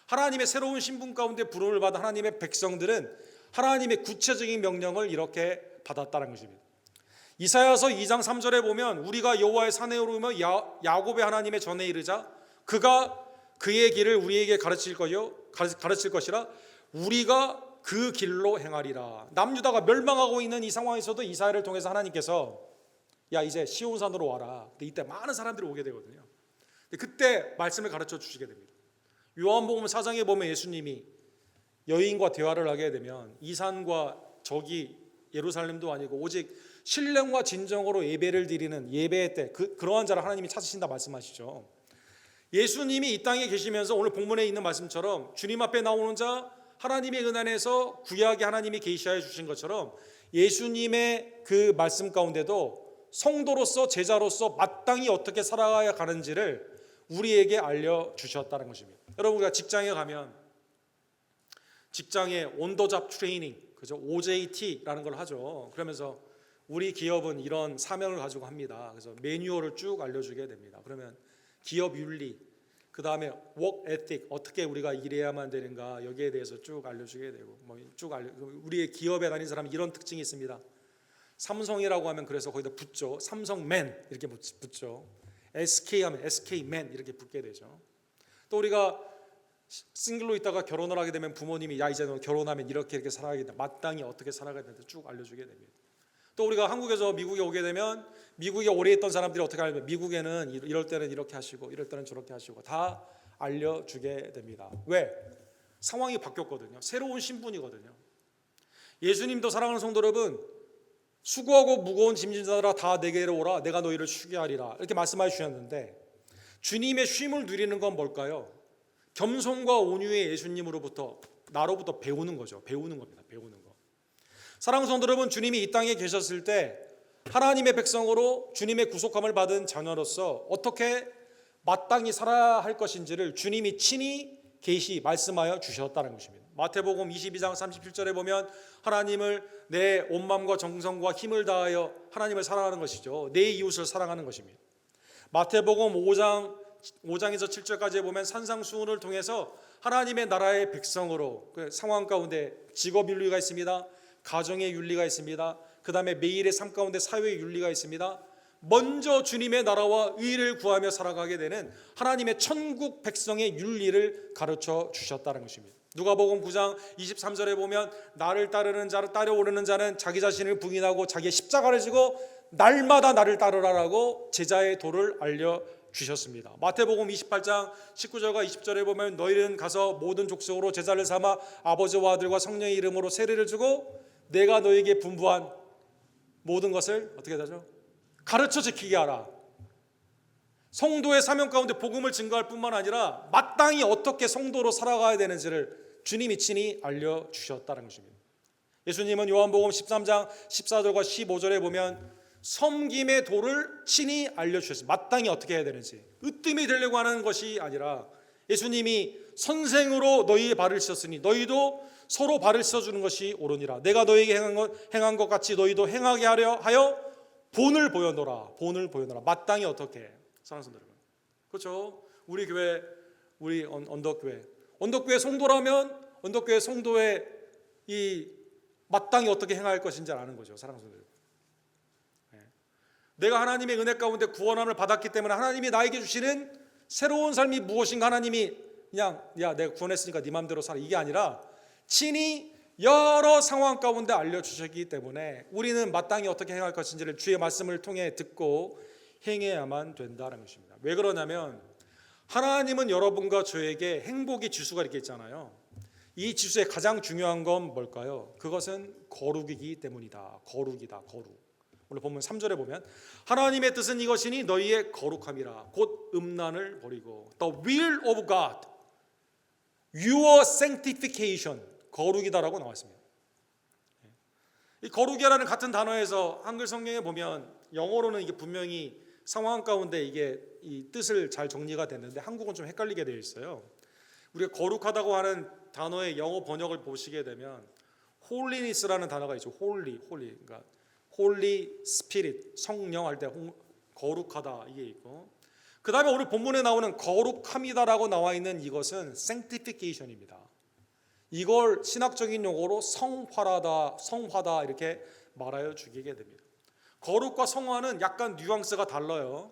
하나님의 새로운 신분 가운데 부름을 받은 하나님의 백성들은 하나님의 구체적인 명령을 이렇게 받았다는 것입니다. 이사야서 2장 3절에 보면 우리가 여호와의 산에 오르며 야곱의 하나님의 전에 이르자 그가 그의 길을 우리에게 가르칠 것이라 우리가 그 길로 행하리라. 남유다가 멸망하고 있는 이 상황에서도 이사야를 통해서 하나님께서 야 이제 시온산으로 와라. 근데 이때 많은 사람들이 오게 되거든요. 그때 말씀을 가르쳐 주시게 됩니다. 요한복음 4장에 보면 예수님이 여인과 대화를 하게 되면 이 산과 저기 예루살렘도 아니고 오직 신령과 진정으로 예배를 드리는 예배의 때 그러한 자를 하나님이 찾으신다 말씀하시죠. 예수님이 이 땅에 계시면서 오늘 본문에 있는 말씀처럼 주님 앞에 나오는 자 하나님의 은혜 안에서 구약에 하나님이 계시하여 주신 것처럼 예수님의 그 말씀 가운데도 성도로서 제자로서 마땅히 어떻게 살아가야 가는지를 우리에게 알려주셨다는 것입니다. 여러분, 우리가 직장에 가면 직장의 온더잡 트레이닝, 그죠? OJT라는 걸 하죠. 그러면서 우리 기업은 이런 사명을 가지고 합니다. 그래서 매뉴얼을 쭉 알려주게 됩니다. 그러면 기업 윤리, 그 다음에 work ethic, 어떻게 우리가 일해야만 되는가, 여기에 대해서 쭉 알려주게 되고, 우리의 기업에 다니는 사람이 이런 특징이 있습니다. 삼성이라고 하면 그래서 거기다 붙죠. 삼성맨 이렇게 붙죠. SK 하면 SK맨 이렇게 붙게 되죠. 또 우리가 싱글로 있다가 결혼을 하게 되면 부모님이 야 이제 너 결혼하면 이렇게 살아야 된다, 마땅히 어떻게 살아가야 된다 쭉 알려주게 됩니다. 또 우리가 한국에서 미국에 오게 되면 미국에 오래 있던 사람들이 어떻게 알면 미국에는 이럴 때는 이렇게 하시고 이럴 때는 저렇게 하시고 다 알려주게 됩니다. 왜? 상황이 바뀌었거든요. 새로운 신분이거든요. 예수님도 사랑하는 성도 여러분, 수고하고 무거운 짐진 자들아 다 내게로 오라, 내가 너희를 쉬게 하리라, 이렇게 말씀해 주셨는데 주님의 쉼을 누리는 건 뭘까요? 겸손과 온유의 예수님으로부터, 나로부터 배우는 거죠. 배우는 겁니다. 배우는 거. 사랑하는 성도 여러분, 주님이 이 땅에 계셨을 때 하나님의 백성으로 주님의 구속함을 받은 자녀로서 어떻게 마땅히 살아야 할 것인지를 주님이 친히 계시 말씀하여 주셨다는 것입니다. 마태복음 22장 37절에 보면 하나님을 내 온 마음과 정성과 힘을 다하여 하나님을 사랑하는 것이죠. 내 이웃을 사랑하는 것입니다. 마태복음 5장에서 7절까지 보면 산상수훈을 통해서 하나님의 나라의 백성으로 그 상황 가운데 직업 윤리가 있습니다. 가정의 윤리가 있습니다. 그 다음에 매일의 삶 가운데 사회의 윤리가 있습니다. 먼저 주님의 나라와 의를 구하며 살아가게 되는 하나님의 천국 백성의 윤리를 가르쳐 주셨다는 것입니다. 누가복음 9장 23절에 보면 나를 따르는 자를 따라오르는 자는 자기 자신을 부인하고 자기의 십자가를 지고 날마다 나를 따르라라고 제자의 도를 알려주셨습니다. 마태복음 28장 19절과 20절에 보면 너희는 가서 모든 족속으로 제자를 삼아 아버지와 아들과 성령의 이름으로 세례를 주고 내가 너희에게 분부한 모든 것을 어떻게 하죠? 가르쳐 지키게 하라. 성도의 사명 가운데 복음을 증거할 뿐만 아니라 마땅히 어떻게 성도로 살아가야 되는지를 주님이 친히 알려주셨다는 것입니다. 예수님은 요한복음 13장 14절과 15절에 보면 섬김의 도를 친히 알려주셨습니다. 마땅히 어떻게 해야 되는지. 으뜸이 되려고 하는 것이 아니라 예수님이 선생으로 너희의 발을 씻었으니 너희도 서로 발을 씻어주는 것이 옳으니라. 내가 너희에게 행한 것 같이 너희도 행하게 하여 본을 보여노라. 본을 보여노라. 마땅히 어떻게. 사랑하는 성도 여러분, 그렇죠? 우리 교회, 우리 언덕교회 성도라면 언덕교회 성도의 이 마땅히 어떻게 행할 것인지 아는 거죠. 사랑하는 성도 여러분, 내가 하나님의 은혜 가운데 구원함을 받았기 때문에 하나님이 나에게 주시는 새로운 삶이 무엇인가, 하나님이 그냥 야 내가 구원했으니까 네 마음대로 살아, 이게 아니라 친히 여러 상황 가운데 알려주셨기 때문에 우리는 마땅히 어떻게 행할 것인지를 주의 말씀을 통해 듣고 행해야만 된다는 것입니다. 왜 그러냐면 하나님은 여러분과 저에게 행복의 지수가 이렇게 있잖아요. 이 지수의 가장 중요한 건 뭘까요? 그것은 거룩이기 때문이다. 거룩이다. 거룩. 오늘 본문 3절에 보면 하나님의 뜻은 이것이니 너희의 거룩함이라. 곧 음란을 버리고 The will of God, your sanctification. 거룩이다라고 나왔습니다. 이 거룩이라는 같은 단어에서 한글 성경에 보면 영어로는 이게 분명히 상황 가운데 이게 이 뜻을 잘 정리가 됐는데 한국은 좀 헷갈리게 되어 있어요. 우리가 거룩하다고 하는 단어의 영어 번역을 보시게 되면 holiness라는 단어가 있죠. holy, 그러니까 holy spirit, 성령 할 때 거룩하다 이게 있고, 그 다음에 오늘 본문에 나오는 거룩함이다라고 나와 있는 이것은 sanctification입니다. 이걸 신학적인 용어로 성화다 이렇게 말하여 주게 됩니다. 거룩과 성화는 약간 뉘앙스가 달라요.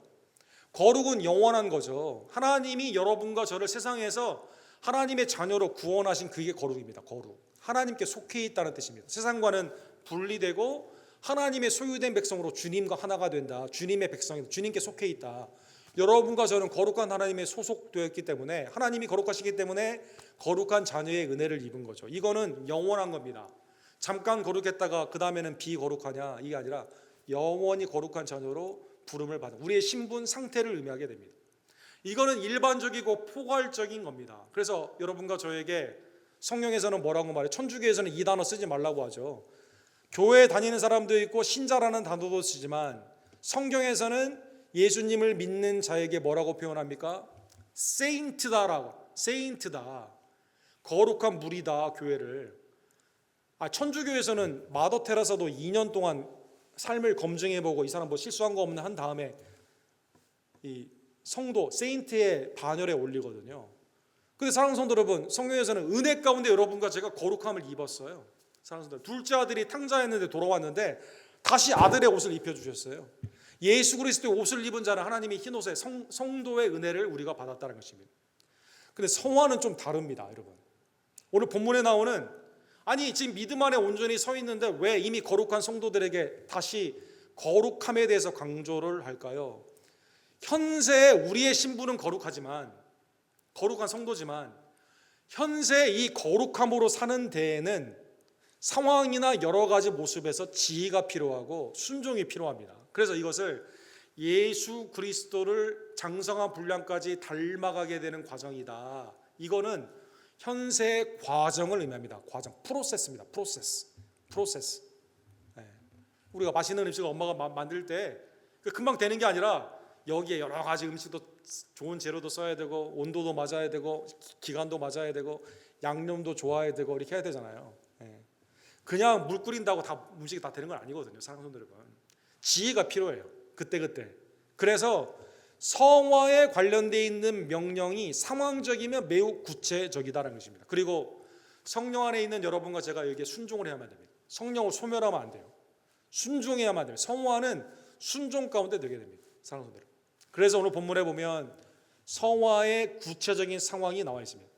거룩은 영원한 거죠. 하나님이 여러분과 저를 세상에서 하나님의 자녀로 구원하신 그게 거룩입니다. 거룩. 하나님께 속해 있다는 뜻입니다. 세상과는 분리되고 하나님의 소유된 백성으로 주님과 하나가 된다. 주님의 백성이다. 주님께 속해 있다. 여러분과 저는 거룩한 하나님의 소속되었기 때문에, 하나님이 거룩하시기 때문에 거룩한 자녀의 은혜를 입은 거죠. 이거는 영원한 겁니다. 잠깐 거룩했다가 그 다음에는 비거룩하냐, 이게 아니라 영원히 거룩한 자녀로 부름을 받은 우리의 신분 상태를 의미하게 됩니다. 이거는 일반적이고 포괄적인 겁니다. 그래서 여러분과 저에게 성경에서는 뭐라고 말해요? 천주교에서는 이 단어 쓰지 말라고 하죠. 교회 다니는 사람도 있고 신자라는 단어도 쓰지만 성경에서는 예수님을 믿는 자에게 뭐라고 표현합니까? 세인트다라고. 세인트다. 거룩한 물이다 교회를. 천주교에서는 마더 테레사도 2년 동안 삶을 검증해보고 이 사람 뭐 실수한 거 없나 한 다음에 이 성도 세인트의 반열에 올리거든요. 근데 사랑하는 성도 여러분, 성경에서는 은혜 가운데 여러분과 제가 거룩함을 입었어요. 사랑하는 성도, 둘째 아들이 탕자했는데 돌아왔는데 다시 아들의 옷을 입혀주셨어요. 예수 그리스도의 옷을 입은 자는 하나님이 흰 옷에 성도의 은혜를 우리가 받았다는 것입니다. 근데 성화는 좀 다릅니다, 여러분. 오늘 본문에 나오는, 아니 지금 믿음 안에 온전히 서 있는데 왜 이미 거룩한 성도들에게 다시 거룩함에 대해서 강조를 할까요? 현재 우리의 신분은 거룩하지만, 거룩한 성도지만 현재 이 거룩함으로 사는 데에는 상황이나 여러 가지 모습에서 지혜가 필요하고 순종이 필요합니다. 그래서 이것을 예수 그리스도를 장성한 분량까지 닮아가게 되는 과정이다. 이거는 현세의 과정을 의미합니다. 과정, 프로세스입니다. 프로세스. 네. 우리가 맛있는 음식을 엄마가 만들 때 금방 되는 게 아니라 여기에 여러 가지 음식도 좋은 재료도 써야 되고 온도도 맞아야 되고 기간도 맞아야 되고 양념도 좋아야 되고 이렇게 해야 되잖아요. 네. 그냥 물 끓인다고 다 음식이 다 되는 건 아니거든요. 사랑하는 분들 여러분, 지혜가 필요해요. 그때. 그래서 성화에 관련되어 있는 명령이 상황적이며 매우 구체적이다라는 것입니다. 그리고 성령 안에 있는 여러분과 제가 여기에 순종을 해야만 됩니다. 성령을 소멸하면 안 돼요. 순종해야만 돼요. 성화는 순종 가운데 되게 됩니다. 사랑하는 분들. 그래서 오늘 본문에 보면 성화의 구체적인 상황이 나와 있습니다.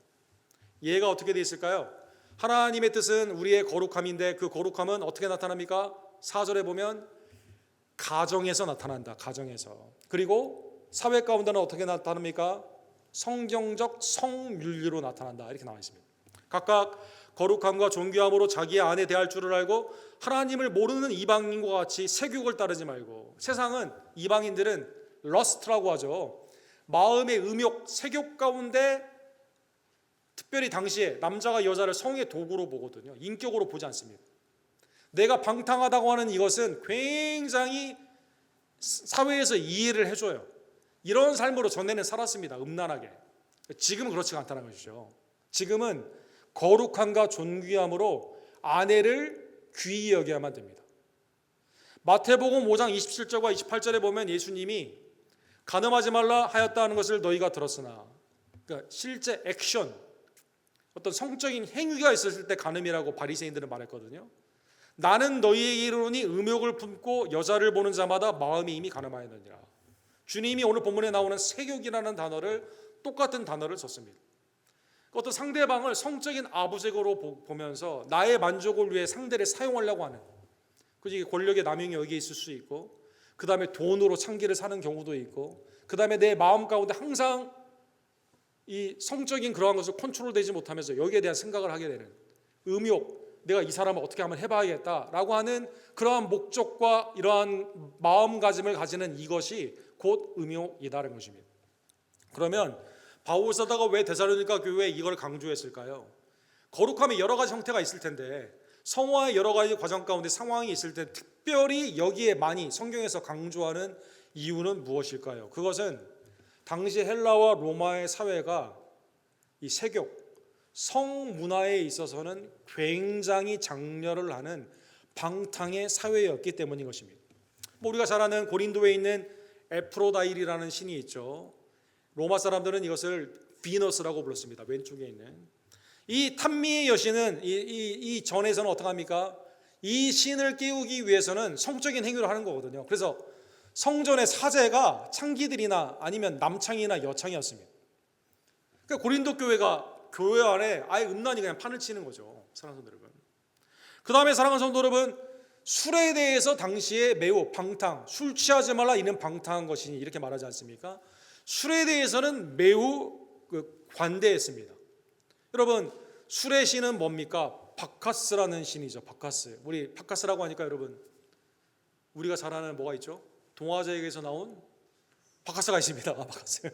얘가 어떻게 되어 있을까요? 하나님의 뜻은 우리의 거룩함인데 그 거룩함은 어떻게 나타납니까? 4절에 보면 가정에서 나타난다. 가정에서. 그리고 사회 가운데는 어떻게 나타납니까? 성경적 성윤리로 나타난다. 이렇게 나와 있습니다. 각각 거룩함과 존귀함으로 자기의 아내 대할 줄을 알고 하나님을 모르는 이방인과 같이 세욕을 따르지 말고, 세상은 이방인들은 러스트라고 하죠. 마음의 음욕, 세욕 가운데 특별히 당시에 남자가 여자를 성의 도구로 보거든요. 인격으로 보지 않습니다. 내가 방탕하다고 하는 이것은 굉장히 사회에서 이해를 해줘요. 이런 삶으로 전에는 살았습니다. 음란하게. 지금은 그렇지가 않다는 것이죠. 지금은 거룩함과 존귀함으로 아내를 귀히 여겨야만 됩니다. 마태복음 5장 27절과 28절에 보면 예수님이 간음하지 말라 하였다는 것을 너희가 들었으나, 그러니까 실제 액션, 어떤 성적인 행위가 있었을 때 간음이라고 바리새인들은 말했거든요. 나는 너희에게 이르노니 음욕을 품고 여자를 보는 자마다 마음이 이미 간음하였느니라. 주님이 오늘 본문에 나오는 세욕이라는 단어를, 똑같은 단어를 썼습니다. 어떤 상대방을 성적인 아부색으로 보면서 나의 만족을 위해 상대를 사용하려고 하는, 그지, 권력의 남용이 여기에 있을 수 있고, 그 다음에 돈으로 창기를 사는 경우도 있고, 그 다음에 내 마음 가운데 항상 이 성적인 그러한 것을 컨트롤되지 못하면서 여기에 대한 생각을 하게 되는 음욕, 내가 이 사람을 어떻게 한번 해봐야겠다라고 하는 그러한 목적과 이러한 마음가짐을 가지는 이것이 곧 음욕이다라는 것입니다. 그러면 바울 사도가 왜 데살로니가 교회에 이걸 강조했을까요? 거룩함의 여러 가지 형태가 있을 텐데 성화의 여러 가지 과정 가운데 상황이 있을 때 특별히 여기에 많이 성경에서 강조하는 이유는 무엇일까요? 그것은 당시 헬라와 로마의 사회가 이 세욕, 성문화에 있어서는 굉장히 장려를 하는 방탕의 사회였기 때문인 것입니다. 우리가 잘 아는 고린도에 있는 에프로다일이라는 신이 있죠. 로마 사람들은 이것을 비너스라고 불렀습니다. 왼쪽에 있는 이 탐미의 여신은 이 전에서는 어떻게 합니까? 이 신을 깨우기 위해서는 성적인 행위를 하는 거거든요. 그래서 성전의 사제가 창기들이나 아니면 남창이나 여창이었습니다. 그러니까 고린도 교회가 교회 안에 아예 음란이 그냥 판을 치는 거죠. 사랑하는 성도 여러분. 그 다음에 사랑하는 성도 여러분, 술에 대해서 당시에 매우 방탕, 술 취하지 말라 이는 방탕한 것이니 이렇게 말하지 않습니까? 술에 대해서는 매우 관대했습니다. 여러분, 술의 신은 뭡니까? 바카스라는 신이죠. 바카스. 우리 바카스라고 하니까 여러분, 우리가 잘 아는 뭐가 있죠? 동화제에서 나온 바카스가 있습니다. 바카스.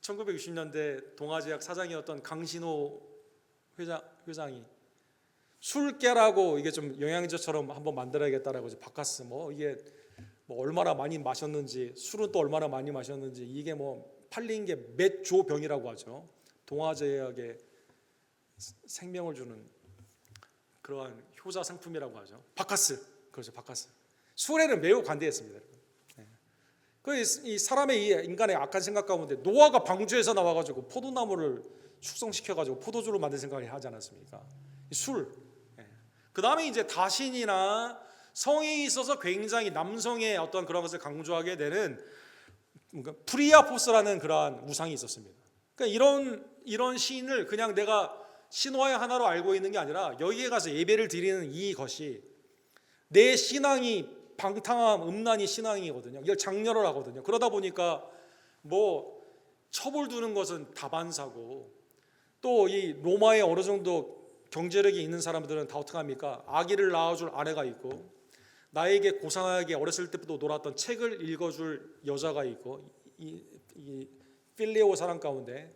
1960년대 동아제약 사장이었던 강신호 회장이 술깨라고 이게 좀 영양제처럼 한번 만들어야겠다라고 이제 바카스 이게 얼마나 많이 마셨는지, 술은 또 얼마나 많이 마셨는지, 이게 팔린 게 몇 조 병이라고 하죠. 동아제약의 생명을 주는 그러한 효자 상품이라고 하죠. 바카스, 그렇죠, 바카스. 술에는 매우 관대했습니다. 이 사람의 이 인간의 악한 생각 가운데 노아가 방주에서 나와가지고 포도나무를 숙성시켜가지고 포도주를 만든 생각을 하지 않았습니까? 이 술. 그 다음에 이제 다신이나 성에 있어서 굉장히 남성의 어떤 그런 것을 강조하게 되는 프리아포스라는 그러한 우상이 있었습니다. 그러니까 이런 시인을 그냥 내가 신화의 하나로 알고 있는 게 아니라 여기에 가서 예배를 드리는 이것이 내 신앙이 방탕함, 음란이 신앙이거든요. 이걸 장렬을 하거든요. 그러다 보니까 뭐 첩을 두는 것은 다반사고, 또 이 로마에 어느 정도 경제력이 있는 사람들은 다 어떻게 합니까? 아기를 낳아줄 아내가 있고, 나에게 고상하게 어렸을 때부터 놀았던 책을 읽어줄 여자가 있고, 이 필레오 사랑 가운데,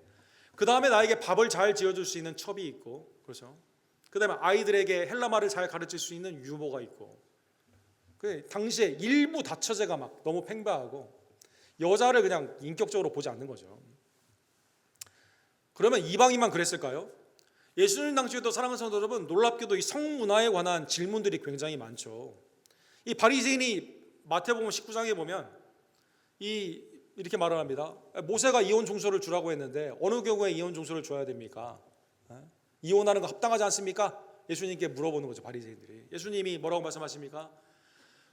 그 다음에 나에게 밥을 잘 지어줄 수 있는 첩이 있고, 그렇죠? 그 다음에 아이들에게 헬라말을 잘 가르칠 수 있는 유모가 있고, 당시에 일부 다처제가 막 너무 팽배하고 여자를 그냥 인격적으로 보지 않는 거죠. 그러면 이방인만 그랬을까요? 예수님 당시에도 사랑하는 성도 여러분, 놀랍게도 이 성문화에 관한 질문들이 굉장히 많죠. 이 바리새인이 마태복음 19장에 보면 이렇게 말을 합니다. 모세가 이혼 종소를 주라고 했는데 어느 경우에 이혼 종소를 줘야 됩니까? 이혼하는 거 합당하지 않습니까? 예수님께 물어보는 거죠, 바리새인들이. 예수님이 뭐라고 말씀하십니까?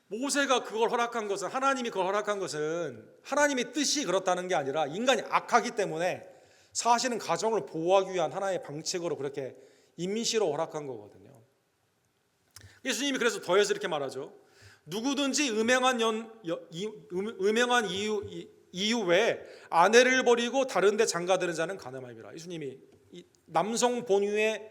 모세가 그걸 허락한 것은, 하나님이 그걸 허락한 것은 하나님의 뜻이 그렇다는 게 아니라 인간이 악하기 때문에 사실은 가정을 보호하기 위한 하나의 방책으로 그렇게 임시로 허락한 거거든요. 예수님이 그래서 더해서 이렇게 말하죠. 누구든지 음행한 이유 외에 아내를 버리고 다른 데 장가드는 자는 가늠함이라. 예수님이 남성 본유의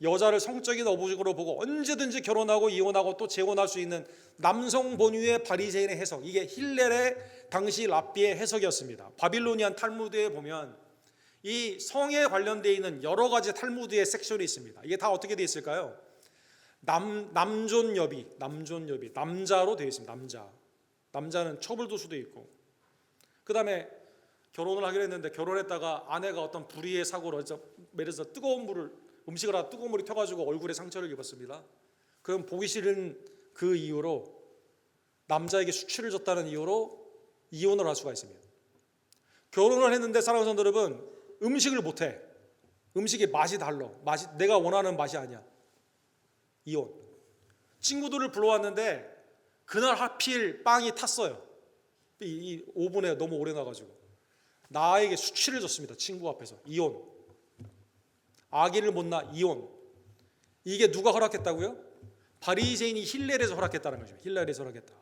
여자를 성적인 어부직으로 보고 언제든지 결혼하고 이혼하고 또 재혼할 수 있는 남성 본유의 바리새인의 해석, 이게 힐렐의 당시 랍비의 해석이었습니다. 바빌로니안 탈무드에 보면 이 성에 관련되어 있는 여러 가지 탈무드의 섹션이 있습니다. 이게 다 어떻게 되어 있을까요? 남존여비, 남자로 되어 있습니다. 남자는 첩을 둘 수도 있고, 그 다음에 결혼을 하기로 했는데 결혼했다가 아내가 어떤 불의의 사고로 예를 들어서 음식을 하다 뜨거운 물이 튀어가지고 얼굴에 상처를 입었습니다. 그럼 보기 싫은 그 이유로, 남자에게 수치를 줬다는 이유로 이혼을 할 수가 있습니다. 결혼을 했는데 사랑하는 성도 여러분, 음식을 못해. 음식의 맛이 달라. 내가 원하는 맛이 아니야. 이혼. 친구들을 불러왔는데 그날 하필 빵이 탔어요. 이 오븐에 너무 오래 놔가지고 나에게 수치를 줬습니다. 친구 앞에서. 이혼. 아기를 못 낳아. 이혼. 이게 누가 허락했다고요? 바리새인이 힐렐에서 허락했다는 거죠. 힐렐에서 허락했다.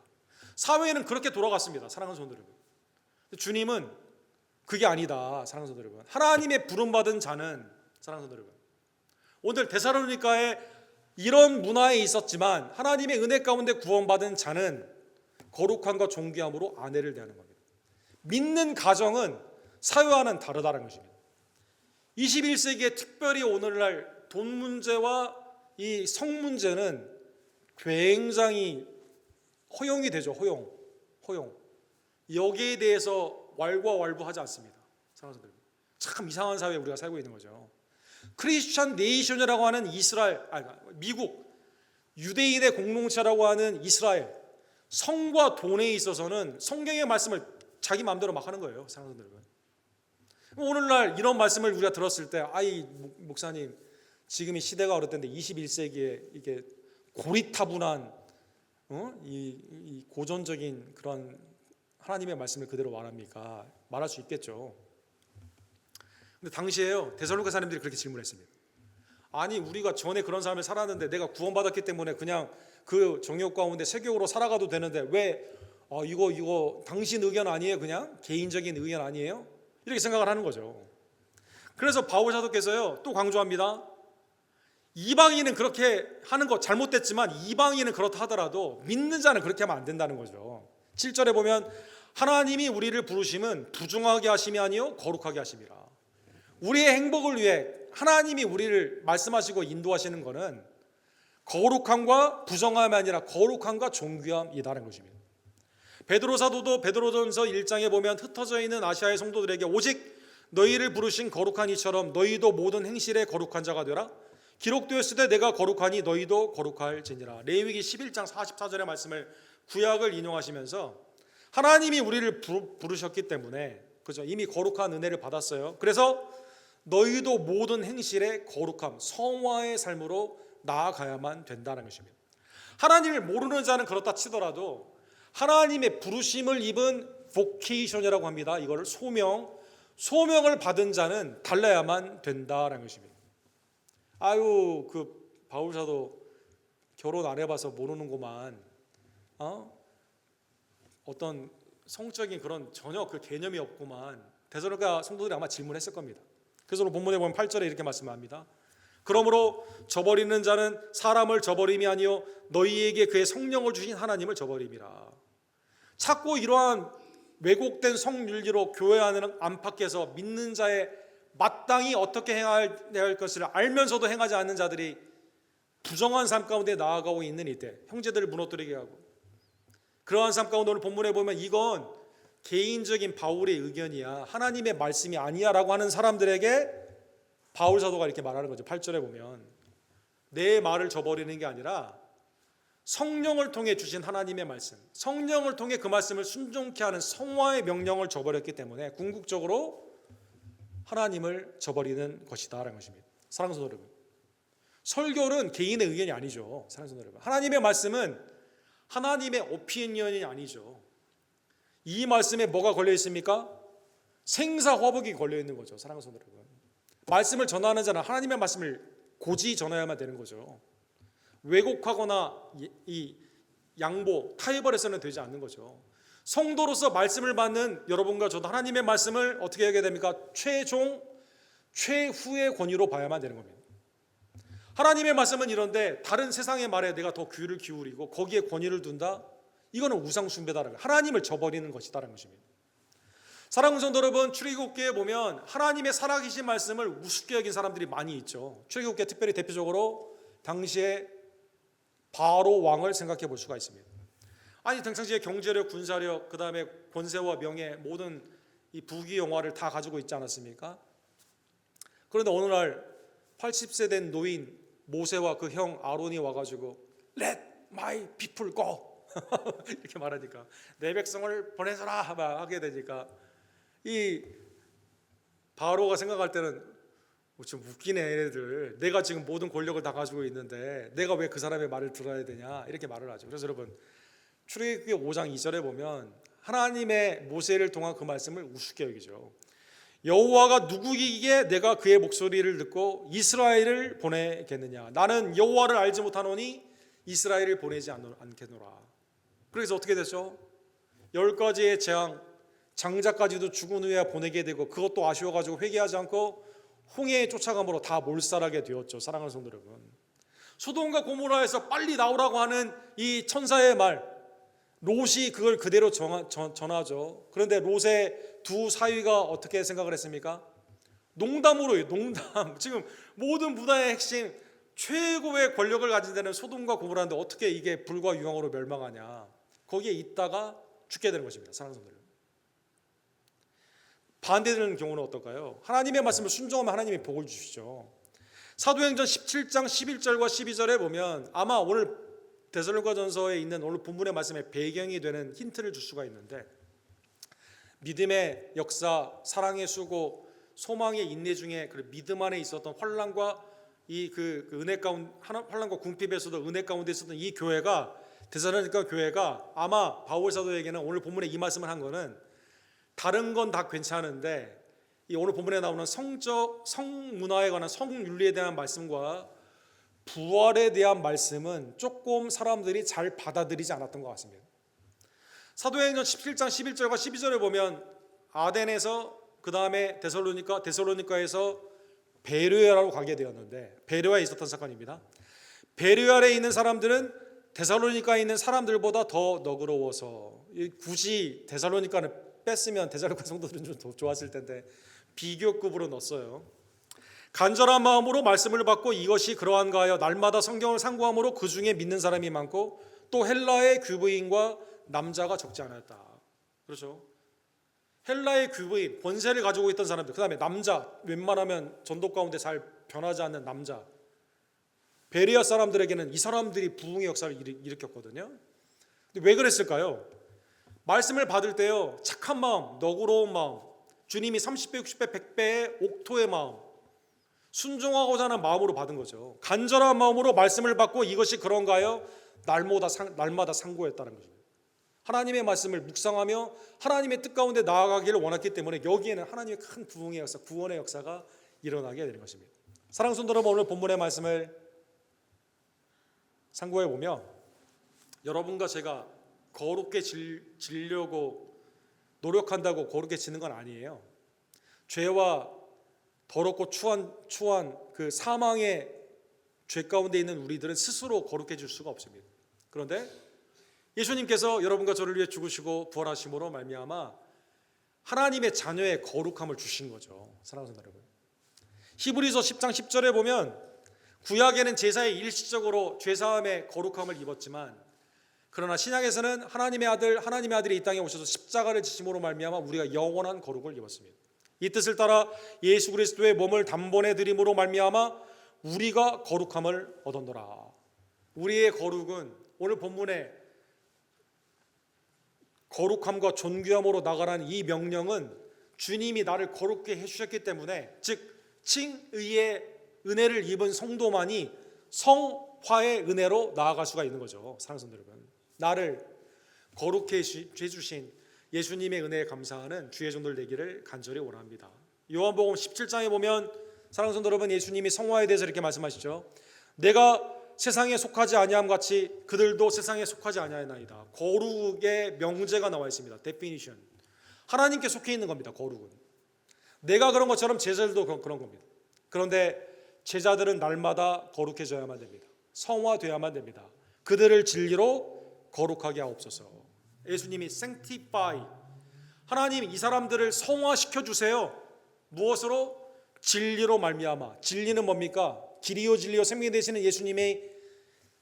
사회는 그렇게 돌아갔습니다. 사랑하는 성도 여러분. 주님은 그게 아니다. 사랑하는 성도 여러분. 하나님의 부름받은 자는, 사랑하는 성도 여러분, 오늘 데살로니가에 이런 문화에 있었지만 하나님의 은혜 가운데 구원받은 자는 거룩함과 존귀함으로 아내를 대하는 겁니다. 믿는 가정은 사회와는 다르다는 것입니다. 21세기에 특별히 오늘날 돈 문제와 이 성 문제는 굉장히 허용이 되죠. 허용. 여기에 대해서 왈가왈부하지 않습니다. 참 이상한 사회에 우리가 살고 있는 거죠. 크리스천 네이션이라고 하는 미국 유대인의 공동체라고 하는 이스라엘, 성과 돈에 있어서는 성경의 말씀을 자기 마음대로 막 하는 거예요. 사랑하는 여러분. 오늘날 이런 말씀을 우리가 들었을 때, 목사님, 지금 이 시대가 어렵던데 21세기에 이게 고리타분한 이 고전적인 그런 하나님의 말씀을 그대로 말합니까? 말할 수 있겠죠. 근데 당시에요, 데살로니가 사람들이 그렇게 질문했습니다. 아니, 우리가 전에 그런 삶을 살았는데 내가 구원받았기 때문에 그냥 그 정욕 가운데 세욕으로 살아가도 되는데 왜 이거 당신 의견 아니에요? 그냥 개인적인 의견 아니에요? 이렇게 생각을 하는 거죠. 그래서 바울 사도께서요 또 강조합니다. 이방인은 그렇게 하는 거 잘못됐지만 이방인은 그렇다 하더라도 믿는 자는 그렇게 하면 안 된다는 거죠. 7절에 보면 하나님이 우리를 부르심은 부정하게 하심이 아니요 거룩하게 하심이라. 우리의 행복을 위해 하나님이 우리를 말씀하시고 인도하시는 것은 거룩함과 부정함이 아니라 거룩함과 존귀함이라는 것입니다. 베드로 사도도 베드로전서 1장에 보면 흩어져 있는 아시아의 성도들에게 오직 너희를 부르신 거룩한 이처럼 너희도 모든 행실에 거룩한 자가 되라. 기록되었을 때 내가 거룩하니 너희도 거룩할지니라. 레위기 11장 44절의 말씀을 구약을 인용하시면서 하나님이 우리를 부르셨기 때문에, 그죠? 이미 거룩한 은혜를 받았어요. 그래서 너희도 모든 행실에 거룩함, 성화의 삶으로 나아가야만 된다는 것입니다. 하나님을 모르는 자는 그렇다 치더라도 하나님의 부르심을 입은 vocation이라고 합니다. 이거를 소명을 받은 자는 달라야만 된다는 것입니다. 아유, 그 바울 사도 결혼 안 해봐서 모르는구만. 어떤 성적인 그런 전혀 그 개념이 없구만. 데살로니가 성도들이 아마 질문했을 겁니다. 그래서 오늘 본문에 보면 8절에 이렇게 말씀합니다. 그러므로 저버리는 자는 사람을 저버림이 아니요 너희에게 그의 성령을 주신 하나님을 저버림이라. 자꾸 이러한 왜곡된 성윤리로 교회 안팎에서 믿는 자의 마땅히 어떻게 행해야 할 것을 알면서도 행하지 않는 자들이 부정한 삶 가운데 나아가고 있는 이때 형제들을 무너뜨리게 하고, 그러한 삶 가운데 오늘 본문에 보면 이건 개인적인 바울의 의견이야, 하나님의 말씀이 아니야 라고 하는 사람들에게 바울 사도가 이렇게 말하는 거죠. 8절에 보면 내 말을 저버리는 게 아니라 성령을 통해 주신 하나님의 말씀, 성령을 통해 그 말씀을 순종케 하는 성화의 명령을 저버렸기 때문에 궁극적으로 하나님을 저버리는 것이다 라는 것입니다. 사랑하는 성도 여러분, 설교는 개인의 의견이 아니죠. 사랑하는 성도 여러분, 하나님의 말씀은 하나님의 오피니언이 아니죠. 이 말씀에 뭐가 걸려 있습니까? 생사화복이 걸려 있는 거죠. 사랑하는 성도 여러분, 말씀을 전하는 자는 하나님의 말씀을 고지 전해야만 되는 거죠. 왜곡하거나 이 양보, 타협해서는 되지 않는 거죠. 성도로서 말씀을 받는 여러분과 저도 하나님의 말씀을 어떻게 하게 됩니까? 최종, 최후의 권위로 봐야만 되는 겁니다. 하나님의 말씀은 이런데 다른 세상의 말에 내가 더 귀를 기울이고 거기에 권위를 둔다? 이거는 우상숭배다라는 거예요. 하나님을 저버리는 것이다라는 것입니다. 사랑하는 성도 여러분, 출애굽기에 보면 하나님의 살아계신 말씀을 우습게 여긴 사람들이 많이 있죠. 출애굽기에 특별히 대표적으로 당시에 바로 왕을 생각해 볼 수가 있습니다. 아니 당시에 경제력, 군사력, 그 다음에 권세와 명예, 모든 이 부귀 영화를 다 가지고 있지 않았습니까? 그런데 어느 날 80세 된 노인 모세와 그 형 아론이 와가지고 Let my people go 이렇게 말하니까, 내 백성을 보내서라 하게 되니까 이 바로가 생각할 때는 좀 웃기네 얘네들, 내가 지금 모든 권력을 다 가지고 있는데 내가 왜 그 사람의 말을 들어야 되냐 이렇게 말을 하죠. 그래서 여러분 출애굽기 5장 2절에 보면 하나님의 모세를 통한 그 말씀을 우습게 여기죠. 여호와가 누구이기에 내가 그의 목소리를 듣고 이스라엘을 보내겠느냐, 나는 여호와를 알지 못하노니 이스라엘을 보내지 않겠노라. 그래서 어떻게 됐죠? 10가지의 재앙, 장자까지도 죽은 후에 보내게 되고 그것도 아쉬워가지고 회개하지 않고 홍해에 쫓아감으로 다 몰살하게 되었죠. 사랑하는 성도 여러분, 소돔과 고모라에서 빨리 나오라고 하는 이 천사의 말, 롯이 그걸 그대로 전하죠. 그런데 롯의 두 사위가 어떻게 생각을 했습니까? 농담으로요, 농담. 지금 모든 문화의 핵심, 최고의 권력을 가진 데는 소돔과 고모라인데 어떻게 이게 불과 유황으로 멸망하냐, 거기에 있다가 죽게 되는 것입니다. 사랑하는 성도 여러분, 반대되는 경우는 어떨까요? 하나님의 말씀을 순종하면 하나님이 복을 주시죠. 사도행전 17장 11절과 12절에 보면 아마 오늘 데살로니가전서에 있는 오늘 본문의 말씀의 배경이 되는 힌트를 줄 수가 있는데, 믿음의 역사, 사랑의 수고, 소망의 인내 중에 그 믿음 안에 있었던 환난과 이 그 은혜 가운데, 환난과 궁핍에서도 은혜 가운데 있었던 이 교회가, 데살로니가 교회가 아마 바울 사도에게는 오늘 본문에 이 말씀을 한 거는 다른 건 다 괜찮은데 이 오늘 본문에 나오는 성문화에 관한 성윤리에 대한 말씀과 부활에 대한 말씀은 조금 사람들이 잘 받아들이지 않았던 것 같습니다. 사도행전 17장 11절과 12절에 보면 아덴에서 그 다음에 데살로니가에서 베레아로 가게 되었는데, 베레아에 있었던 사건입니다. 베레아에 있는 사람들은 데살로니가에 있는 사람들보다 더 너그러워서, 굳이 데살로니가는 뺐으면 데살로니가 성도들은 좀 더 좋았을 텐데 비교급으로 넣었어요. 간절한 마음으로 말씀을 받고 이것이 그러한가 하여 날마다 성경을 상고함으로 그 중에 믿는 사람이 많고 또 헬라의 귀부인과 남자가 적지 않았다. 그렇죠? 헬라의 귀부인, 권세를 가지고 있던 사람들, 그 다음에 남자, 웬만하면 전도 가운데 잘 변하지 않는 남자, 베레아 사람들에게는 이 사람들이 부흥의 역사를 일으켰거든요. 근데 왜 그랬을까요? 말씀을 받을 때요, 착한 마음, 너그러운 마음, 주님이 30배, 60배, 100배의 옥토의 마음, 순종하고자 하는 마음으로 받은 거죠. 간절한 마음으로 말씀을 받고 이것이 그런가요? 날마다 상고했다는 거죠. 하나님의 말씀을 묵상하며 하나님의 뜻 가운데 나아가기를 원했기 때문에 여기에는 하나님의 큰 부흥의 역사, 구원의 역사가 일어나게 되는 것입니다. 사랑하는 성도 여러분, 오늘 본문의 말씀을 상고해 보면 여러분과 제가 거룩게 지려고 노력한다고 거룩게 지는 건 아니에요. 죄와 더럽고 추한 그 사망의 죄 가운데 있는 우리들은 스스로 거룩해질 수가 없습니다. 그런데 예수님께서 여러분과 저를 위해 죽으시고 부활하심으로 말미암아 하나님의 자녀의 거룩함을 주신 거죠. 사랑하는 여러분, 히브리서 10장 10절에 보면 구약에는 제사에 일시적으로 죄사함의 거룩함을 입었지만 그러나 신약에서는 하나님의 아들이 이 땅에 오셔서 십자가를 지심으로 말미암아 우리가 영원한 거룩을 입었습니다. 이 뜻을 따라 예수 그리스도의 몸을 단번에 드림으로 말미암아 우리가 거룩함을 얻었노라. 우리의 거룩은 오늘 본문에 거룩함과 존귀함으로 나가라는 이 명령은 주님이 나를 거룩게 해주셨기 때문에, 즉 칭의의 은혜를 입은 성도만이 성화의 은혜로 나아갈 수가 있는 거죠. 사랑하는 성도 여러분, 나를 거룩해 해주신 예수님의 은혜에 감사하는 주의 종들 되기를 간절히 원합니다. 요한복음 17장에 보면 사랑하는 성도 여러분, 예수님이 성화에 대해서 이렇게 말씀하시죠. 내가 세상에 속하지 아니함 같이 그들도 세상에 속하지 아니하나이다. 거룩의 명제가 나와 있습니다. 데피니션. 하나님께 속해 있는 겁니다. 거룩은. 내가 그런 것처럼 제자들도 그런 겁니다. 그런데 제자들은 날마다 거룩해져야만 됩니다. 성화되어야만 됩니다. 그들을 진리로 거룩하게 하옵소서. 예수님이 sanctify, 하나님 이 사람들을 성화시켜 주세요. 무엇으로? 진리로 말미암아. 진리는 뭡니까? 길이요 진리요 생명이 되시는 예수님의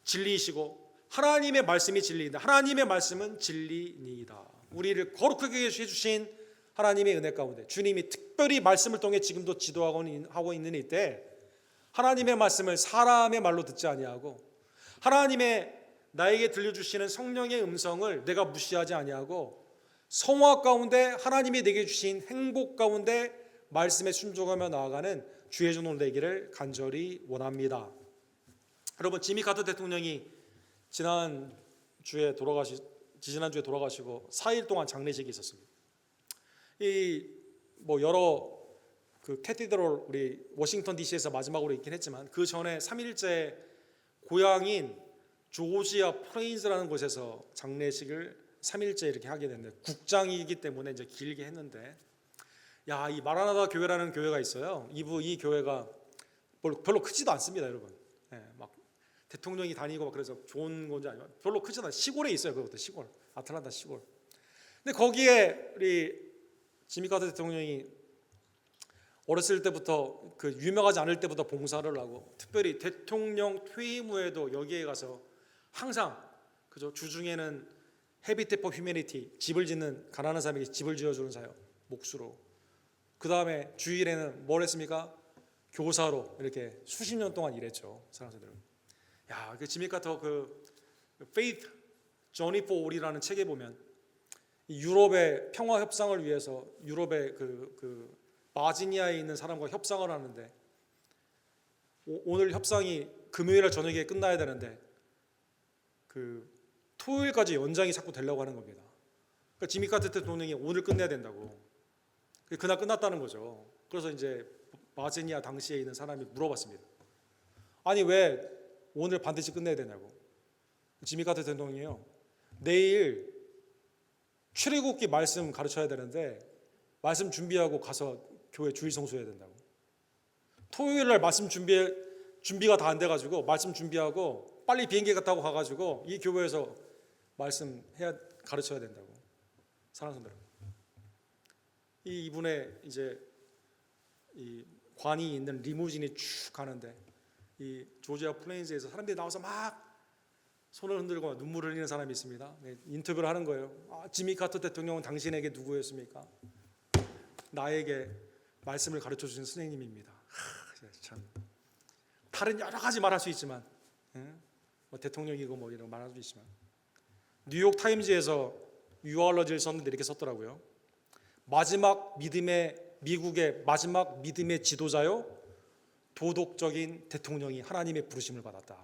진리이시고 하나님의 말씀이 진리이다. 하나님의 말씀은 진리니이다. 우리를 거룩하게 해주신 하나님의 은혜 가운데 주님이 특별히 말씀을 통해 지금도 지도하고 있는 이때 하나님의 말씀을 사람의 말로 듣지 아니하고 하나님의 나에게 들려주시는 성령의 음성을 내가 무시하지 아니하고 성화 가운데 하나님이 내게 주신 행복 가운데 말씀에 순종하며 나아가는 주의 종들 되기를 간절히 원합니다. 여러분, 지미 카터 대통령이 지난주에 돌아가시고 4일 동안 장례식이 있었습니다. 여러 그 캐티드럴 우리 워싱턴 DC에서 마지막으로 있긴 했지만 그 전에 3일째 고향인 조지아 프레인즈라는 곳에서 장례식을 3일째 이렇게 하게 됐는데 국장이기 때문에 이제 길게 했는데 이 마라나다 교회라는 교회가 있어요. 이 교회가 별로 크지도 않습니다, 여러분. 막 대통령이 다니고 막 그래서 좋은 건지 아니면 별로 크지도 않아요. 시골에 있어요. 그것도 시골, 아틀란타 시골. 근데 거기에 우리 지미 카터 대통령이 어렸을 때부터 그 유명하지 않을 때부터 봉사를 하고 특별히 대통령 퇴임 후에도 여기에 가서 항상 그죠, 주중에는 헤비테이트 포 휴머니티, 집을 짓는 가난한 사람에게 집을 지어주는 사역 몫으로, 그 다음에 주일에는 뭘 했습니까? 교사로 이렇게 수십 년 동안 일했죠. 사랑하는 여러분, 그 지미 카터 그 Faith Journey for All이라는 책에 보면 유럽의 평화 협상을 위해서 유럽의 그 바지니아에 있는 사람과 협상을 하는데 오늘 협상이 금요일 저녁에 끝나야 되는데 그 토요일까지 연장이 자꾸 되려고 하는 겁니다. 그러니까 지미 카터 대통령이 오늘 끝내야 된다고. 그날 끝났다는 거죠. 그래서 이제 바지니아 당시에 있는 사람이 물어봤습니다. 아니 왜 오늘 반드시 끝내야 되냐고. 지미 카터 대통령이요, 내일 출애굽기 말씀 가르쳐야 되는데 말씀 준비하고 가서 교회 주일 성수해야 된다고. 토요일 날 말씀 준비가 다 안 돼가지고 말씀 준비하고 빨리 비행기 타고 가가지고 이 교회에서 말씀 가르쳐야 된다고. 사랑하는 여러분, 이분의 이제 이 관이 있는 리무진이 쭉 가는데 이 조지아 플레인즈에서 사람들이 나와서 막 손을 흔들고 눈물을 흘리는 사람이 있습니다. 인터뷰를 하는 거예요. 지미 카터 대통령은 당신에게 누구였습니까? 나에게 말씀을 가르쳐 주신 선생님입니다. 참 다른 여러 가지 말할 수 있지만, 뭐 대통령이고 뭐 이런 말할 수 있지만, 뉴욕 타임즈에서 유얼러지를 썼는데 이렇게 썼더라고요. 미국의 마지막 믿음의 지도자요, 도덕적인 대통령이 하나님의 부르심을 받았다.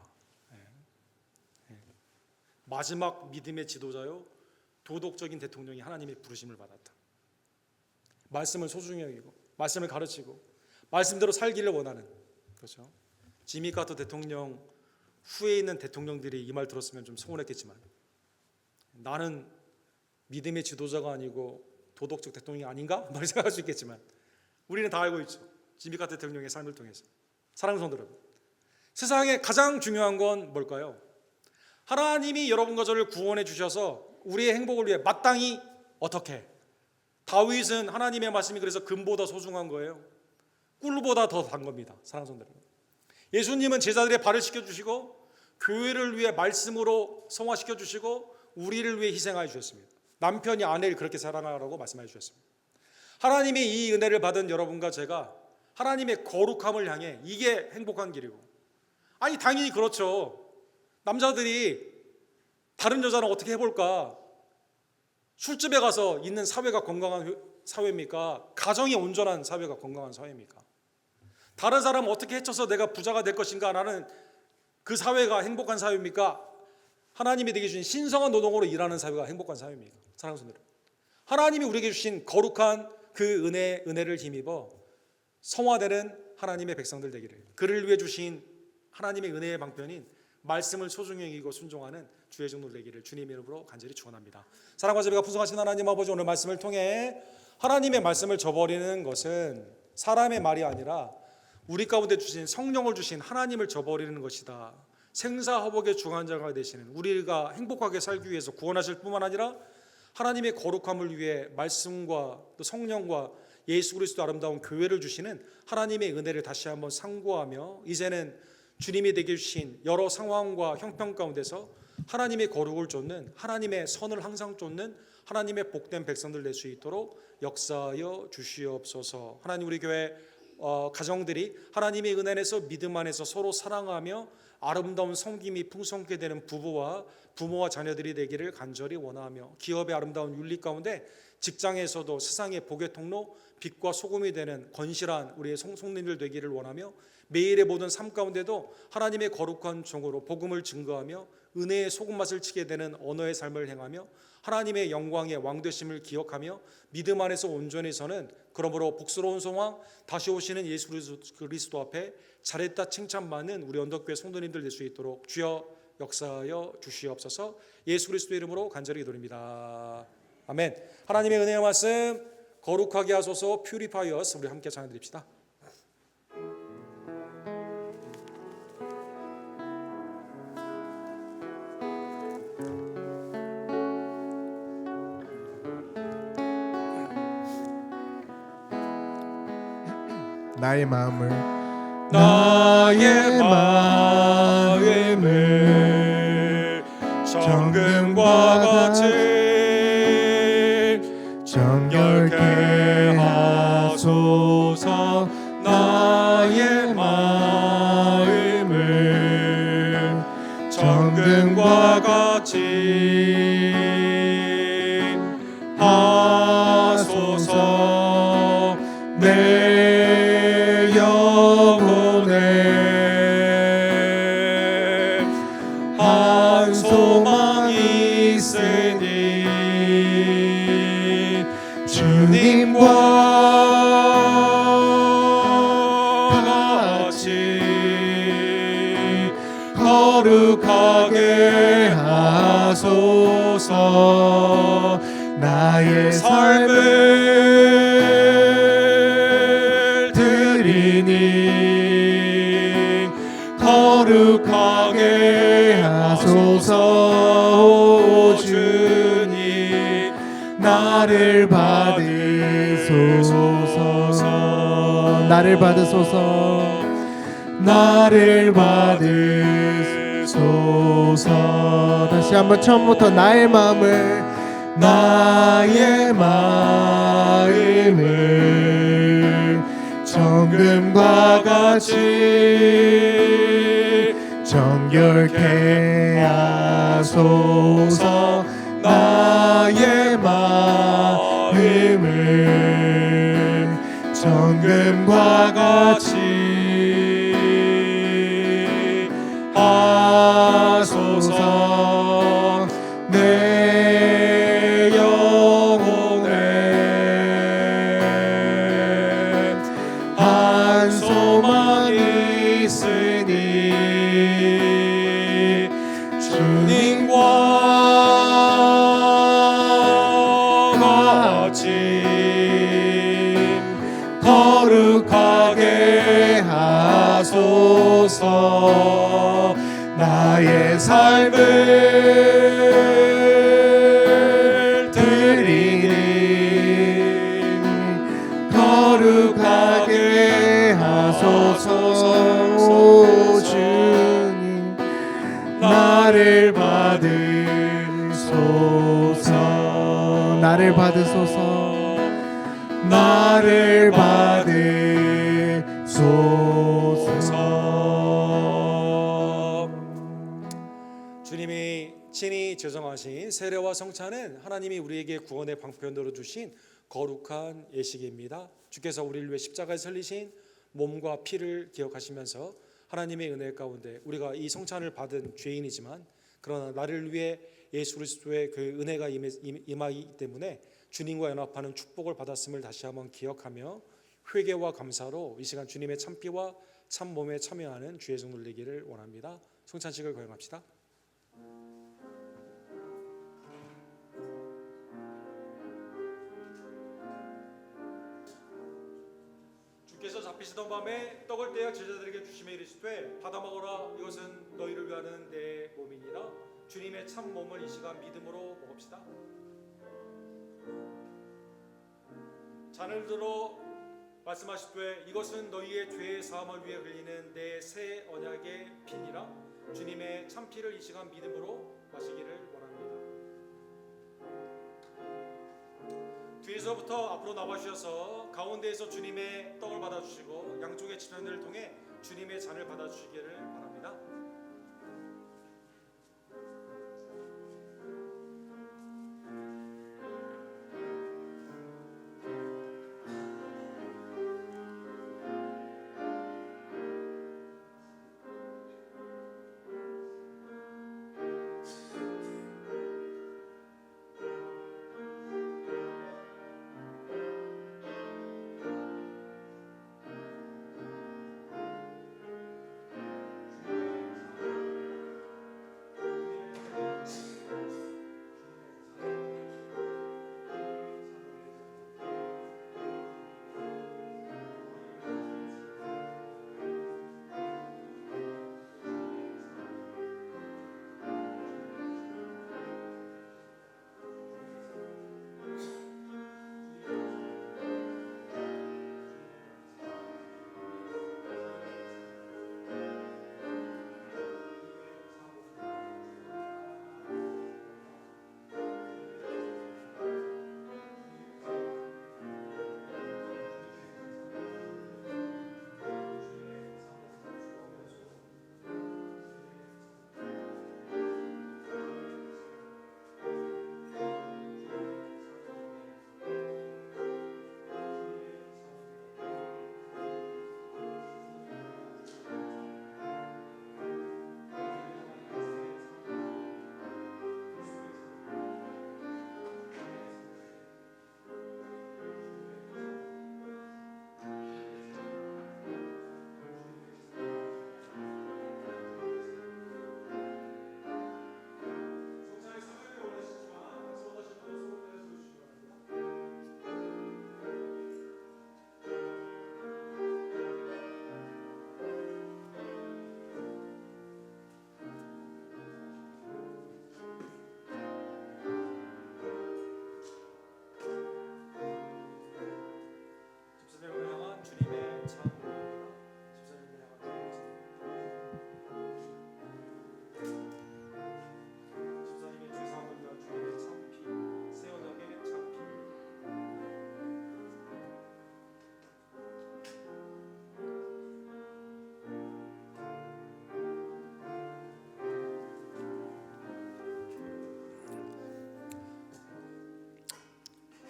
마지막 믿음의 지도자요, 도덕적인 대통령이 하나님의 부르심을 받았다. 말씀을 소중히 여기고 말씀을 가르치고 말씀대로 살기를 원하는, 그렇죠? 지미 카터 대통령 후에 있는 대통령들이 이 말 들었으면 좀 서운했겠지만, 나는 믿음의 지도자가 아니고 도덕적 대통령이 아닌가? 말 생각할 수 있겠지만, 우리는 다 알고 있죠. 지미 카터 대통령의 삶을 통해서. 사랑하는 성도 여러분, 세상에 가장 중요한 건 뭘까요? 하나님이 여러분과 저를 구원해 주셔서 우리의 행복을 위해 마땅히 어떻게? 다윗은 하나님의 말씀이 그래서 금보다 소중한 거예요. 꿀보다 더 단 겁니다. 사랑하는 성도 여러분, 예수님은 제자들의 발을 씻겨주시고 교회를 위해 말씀으로 성화시켜 주시고 우리를 위해 희생하여 주셨습니다. 남편이 아내를 그렇게 사랑하라고 말씀해 주셨습니다. 하나님의 이 은혜를 받은 여러분과 제가 하나님의 거룩함을 향해, 이게 행복한 길이고, 아니 당연히 그렇죠. 남자들이 다른 여자는 어떻게 해볼까? 술집에 가서 있는 사회가 건강한 사회입니까? 가정이 온전한 사회가 건강한 사회입니까? 다른 사람 어떻게 해쳐서 내가 부자가 될 것인가 라는 그 사회가 행복한 사회입니까? 하나님이 되게 주신 신성한 노동으로 일하는 사회가 행복한 사회입니까? 사랑하는 성도들, 하나님이 우리에게 주신 거룩한 그 은혜를 힘입어 성화되는 하나님의 백성들 되기를, 그를 위해 주신 하나님의 은혜의 방편인 말씀을 소중히 여기고 순종하는 주의 종들 되기를 주님의 이름으로 간절히 축원합니다. 사랑과 자비가 풍성하신 하나님 아버지, 오늘 말씀을 통해 하나님의 말씀을 저버리는 것은 사람의 말이 아니라 우리 가운데 주신 성령을 주신 하나님을 저버리는 것이다. 생사화복의 중환자가 되시는 우리가 행복하게 살기 위해서 구원하실 뿐만 아니라 하나님의 거룩함을 위해 말씀과 또 성령과 예수 그리스도 아름다운 교회를 주시는 하나님의 은혜를 다시 한번 상고하며, 이제는 주님이 되게 주신 여러 상황과 형편 가운데서 하나님의 거룩을 쫓는, 하나님의 선을 항상 쫓는 하나님의 복된 백성들 될 수 있도록 역사하여 주시옵소서. 하나님, 우리 교회 가정들이 하나님의 은혜 안에서 믿음 안에서 서로 사랑하며 아름다운 섬김이 풍성케 되는 부모와 자녀들이 되기를 간절히 원하며, 기업의 아름다운 윤리 가운데 직장에서도 세상의 복의 통로, 빛과 소금이 되는 건실한 우리의 성도님들 되기를 원하며, 매일의 모든 삶 가운데도 하나님의 거룩한 종으로 복음을 증거하며 은혜의 소금맛을 치게 되는 언어의 삶을 행하며 하나님의 영광의 왕되심을 기억하며 믿음 안에서 온전히 서는, 그러므로 복스러운 소망 다시 오시는 예수 그리스도 앞에 잘했다 칭찬받는 우리 언덕교회 성도님들 될 수 있도록 주여 역사하여 주시옵소서. 예수 그리스도 이름으로 간절히 기도드립니다. 아멘. 하나님의 은혜의 말씀 거룩하게 하소서. Purify us. 우리 함께 찬양드립시다. 나의 마음을 정금과 같이 정결케 하소서. 나의 마음을 정금과 같이 하소서. 내 영혼에 한 소망이 있으니 주님과 같이 거룩하게 하소서. 나의 삶을 드리니 거룩하게 하소서. 오 주님, 나를 받으소서. 나를 받으소서. 나를 받으소서. 다시 한번 처음부터 나의 마음을 나의 마음을 같이 정결케 하소서. 나의 마음을 정금과 같이 하소서. 내 영혼에 한 소망 있으니 주님과 같이 거룩하게 하소서. 나의 삶을 드리니 거룩하게 하소서. 오 주님 나를 받으소서. 나를 받으소서. 나를 받으소서. 주님이 친히 제정하신 세례와 성찬은 하나님이 우리에게 구원의 방편으로 주신 거룩한 예식입니다. 주께서 우리를 위해 십자가에 설리신 몸과 피를 기억하시면서 하나님의 은혜 가운데 우리가 이 성찬을 받은 죄인이지만 그러나 나를 위해 예수 그리스도의 그 은혜가 임하기 때문에 주님과 연합하는 축복을 받았음을 다시 한번 기억하며 회개와 감사로 이 시간 주님의 참피와 참몸에 참여하는 주의 종 누리기를 원합니다. 성찬식을 거행합시다. 주께서 잡히시던 밤에 떡을 떼어 제자들에게 주시며 이르시되 받아 먹으라. 이것은 너희를 위하는 내 몸이니라. 주님의 참 몸을 이 시간 믿음으로 먹읍시다. 잔을 들어 말씀하시되 이것은 너희의 죄의 사함을 위해 흘리는 내 새 언약의 피니라. 주님의 참 피를 이 시간 믿음으로 마시기를 원합니다. 뒤에서부터 앞으로 나와주셔서 가운데에서 주님의 떡을 받아주시고 양쪽의 지편을 통해 주님의 잔을 받아주시기를 바랍니다.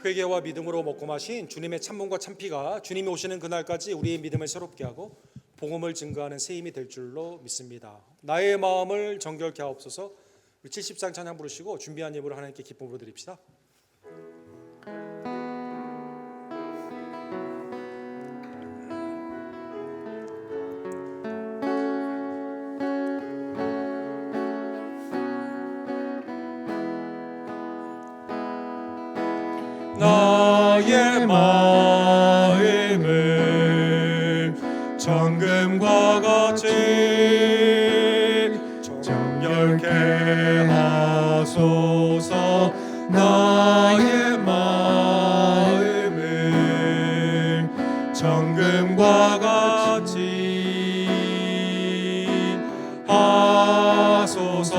회개와 믿음으로 먹고 마신 주님의 참몸과 참피가 주님이 오시는 그날까지 우리의 믿음을 새롭게 하고 복음을 증거하는 새 힘이 될 줄로 믿습니다. 나의 마음을 정결케 하옵소서. 우리 70상 찬양 부르시고 준비한 예물을 하나님께 기쁨으로 드립시다. 나의 마음을 정금과 같이 정결케 하소서. 나의 마음을 정금과 같이 하소서.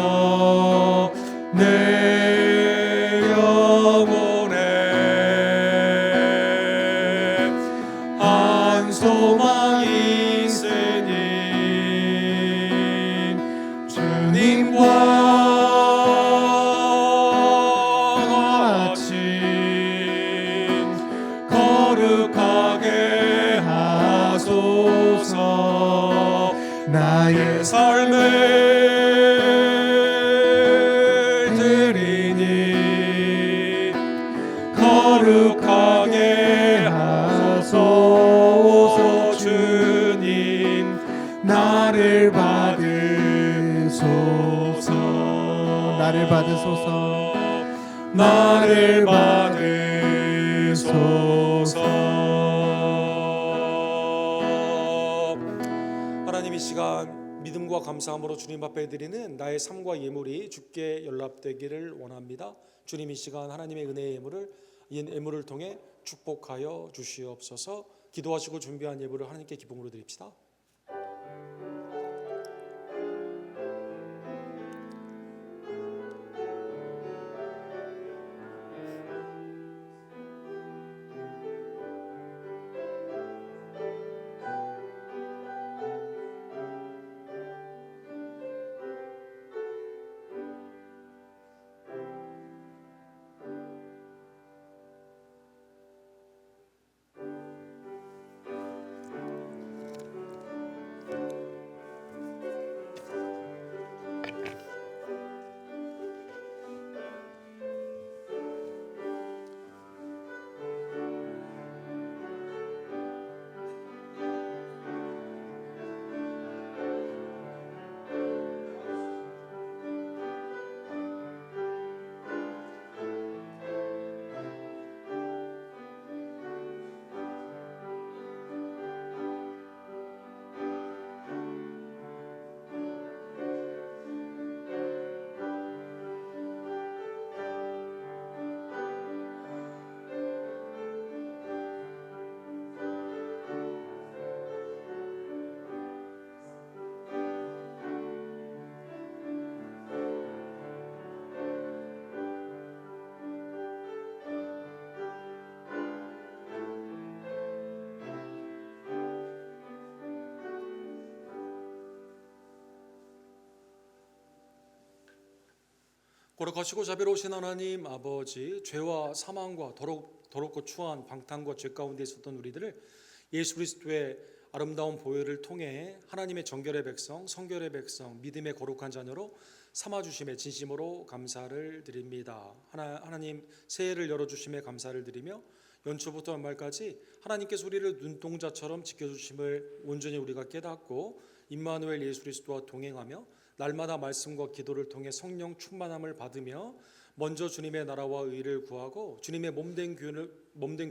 내 영혼에 한 소망이 있으니 주님과 같이 거룩하게 하소서. 나의 삶을 드리니 거룩하게 하소서. 주님 나를 받으소서. 나를 받으소서. 나를 받으소서. 하나님, 이 시간 믿음과 감사함으로 주님 앞에 드리는 나의 삶과 예물이 주께 연락되기를 원합니다. 주님, 이 시간 하나님의 은혜의 예물을 이 예물을 통해 축복하여 주시옵소서. 기도하시고 준비한 예물을 하나님께 기쁨으로 드립시다. 거룩하시고 자비로우신 하나님 아버지, 죄와 사망과 더럽고 추한 방탕과 죄 가운데 있었던 우리들을 예수 그리스도의 아름다운 보혈을 통해 하나님의 정결의 백성, 성결의 백성, 믿음의 거룩한 자녀로 삼아주심에 진심으로 감사를 드립니다. 하나님, 새해를 열어주심에 감사를 드리며 연초부터 연말까지 하나님께서 우리를 눈동자처럼 지켜주심을 온전히 우리가 깨닫고 임마누엘 예수 그리스도와 동행하며 날마다 말씀과 기도를 통해 성령 충만함을 받으며 먼저 주님의 나라와 의를 구하고 주님의 몸된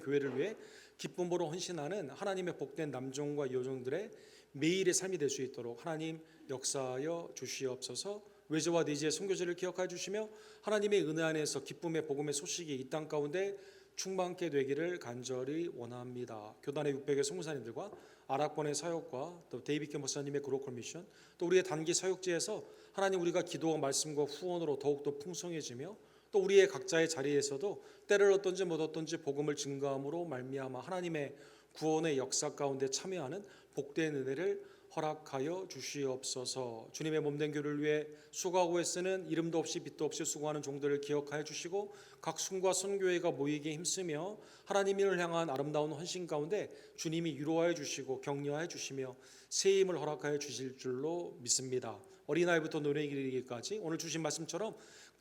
교회를 위해 기쁨으로 헌신하는 하나님의 복된 남종과 여종들의 매일의 삶이 될 수 있도록 하나님 역사하여 주시옵소서. 외제와 내지의 선교제를 기억하여 주시며 하나님의 은혜 안에서 기쁨의 복음의 소식이 이 땅 가운데 충만케 되기를 간절히 원합니다. 교단의 600의 성무사님들과 아락번의 사역과 또 데이비드 목사님의 글로컬 미션, 또 우리의 단기 사역지에서 하나님, 우리가 기도와 말씀과 후원으로 더욱더 풍성해지며 또 우리의 각자의 자리에서도 때를 얻든지 못 얻든지 복음을 증거함으로 말미암아 하나님의 구원의 역사 가운데 참여하는 복된 은혜를 허락하여 주시옵소서. 주님의 몸된 교회를 위해 수고하고 애쓰는 이름도 없이 빛도 없이 수고하는 종들을 기억하여 주시고 각 순과 선교회가 모이게 힘쓰며 하나님을 향한 아름다운 헌신 가운데 주님이 위로하여 주시고 격려하여 주시며 새 힘을 허락하여 주실 줄로 믿습니다. 어린아이부터 노래 이르기까지 오늘 주신 말씀처럼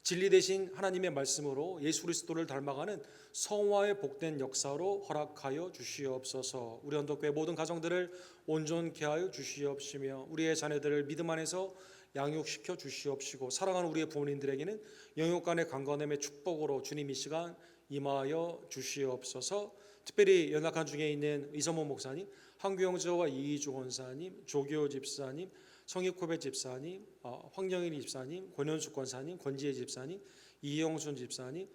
진리 대신 하나님의 말씀으로 예수 그리스도를 닮아가는 성화의 복된 역사로 허락하여 주시옵소서. 우리 언덕교회 모든 가정들을 온전케 하여 주시옵시며 우리의 자녀들을 믿음 안에서 양육시켜 주시옵시고 사랑하는 우리의 부모님들에게는 영육 간의 강건함의 축복으로 주님 이 시간 임하여 주시옵소서. 특별히 연락한 중에 있는 이성모 목사님, 한규영저와 이희주 권사님, 조교 집사님, 성익코베 집사님, 황정일 집사님, 권현숙 권사님, 권지혜 집사님, 이영순 집사님,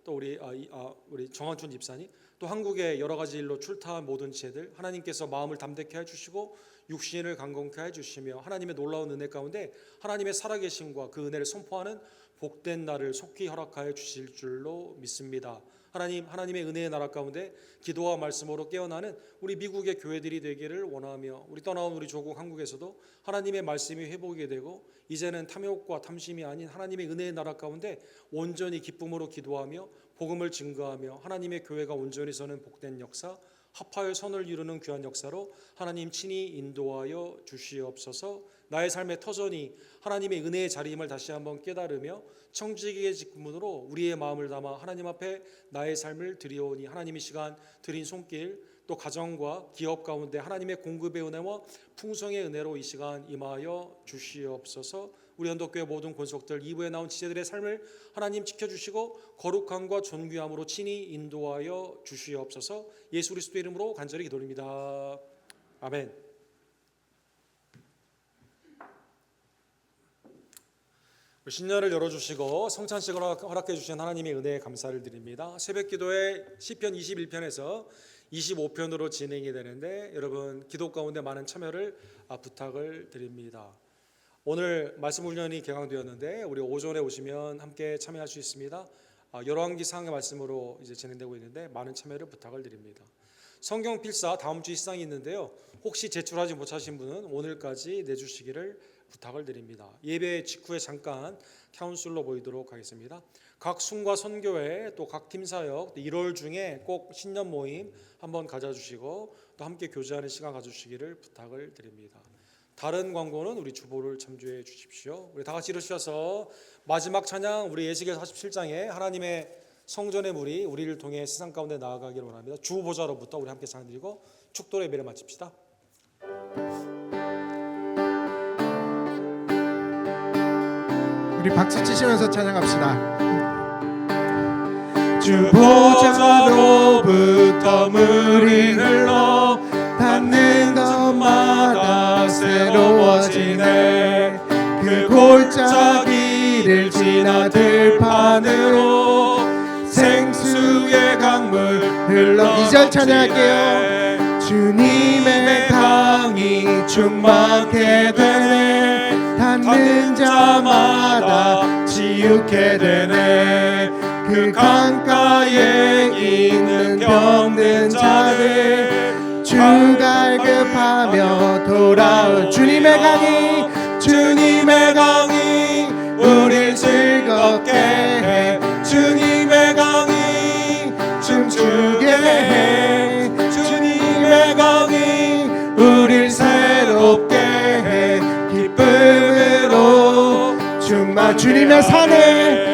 또 우리 정한춘 집사님, 또 한국의 여러 가지 일로 출타한 모든 지체들 하나님께서 마음을 담대케 해주시고 육신을 강건케 해주시며 하나님의 놀라운 은혜 가운데 하나님의 살아계심과 그 은혜를 선포하는 복된 날을 속히 허락하여 주실 줄로 믿습니다. 하나님의 은혜의 나라 가운데 기도와 말씀으로 깨어나는 우리 미국의 교회들이 되기를 원하며 우리 떠나온 우리 조국 한국에서도 하나님의 말씀이 회복이 되고 이제는 탐욕과 탐심이 아닌 하나님의 은혜의 나라 가운데 온전히 기쁨으로 기도하며 복음을 증거하며 하나님의 교회가 온전히 서는 복된 역사, 합하여 선을 이루는 귀한 역사로 하나님 친히 인도하여 주시옵소서. 나의 삶의 터전이 하나님의 은혜의 자리임을 다시 한번 깨달으며 청지기의 직분으로 우리의 마음을 담아 하나님 앞에 나의 삶을 드리오니 하나님의 시간 드린 손길 또 가정과 기업 가운데 하나님의 공급의 은혜와 풍성의 은혜로 이 시간 임하여 주시옵소서. 우리 언덕교회 모든 권속들 2부에 나온 지체들의 삶을 하나님 지켜주시고 거룩함과 존귀함으로 친히 인도하여 주시옵소서. 예수 그리스도의 이름으로 간절히 기도드립니다. 아멘. 신년을 열어주시고 성찬식을 허락해 주신 하나님의 은혜에 감사를 드립니다. 새벽기도회 시편 21편에서 25편으로 진행이 되는데 여러분 기도 가운데 많은 참여를 부탁을 드립니다. 오늘 말씀 훈련이 개강되었는데 우리 오전에 오시면 함께 참여할 수 있습니다. 열왕기상의 말씀으로 이제 진행되고 있는데 많은 참여를 부탁을 드립니다. 성경 필사 다음 주 시상이 있는데요. 혹시 제출하지 못하신 분은 오늘까지 내주시기를 부탁을 드립니다. 예배 직후에 잠깐 카운슬로 모이도록 하겠습니다. 각 순과 선교회 또 각 팀사역 1월 중에 꼭 신년 모임 한번 가져주시고 또 함께 교제하는 시간 가져주시기를 부탁을 드립니다. 다른 광고는 우리 주보를 참조해 주십시오. 우리 다 같이 일어서셔서 마지막 찬양 우리 예수께서 47장에 하나님의 성전의 물이 우리를 통해 세상 가운데 나아가기를 원합니다. 주 보좌로부터 우리 함께 찬양 드리고 축도 예배를 마칩시다. 우리 박수 치시면서 찬양합시다. 주 보좌로부터 물이 흘러 닿는 것마다 새로워지네. 그 골짜기를 지나 들판으로 생수의 강물 흘러. 2절 찬양할게요. 주님의 강이 충만케 되네. 닿는 자마다 치유케 되네. 그 강가에 있는 병든 자들 주 갈급하며 돌아온 주님의 강이 우릴 즐겁게 해. 주님의 강이 춤추게 해. 주님의 강이 우릴 새롭게 해. 기쁨으로 충만 주님의 산에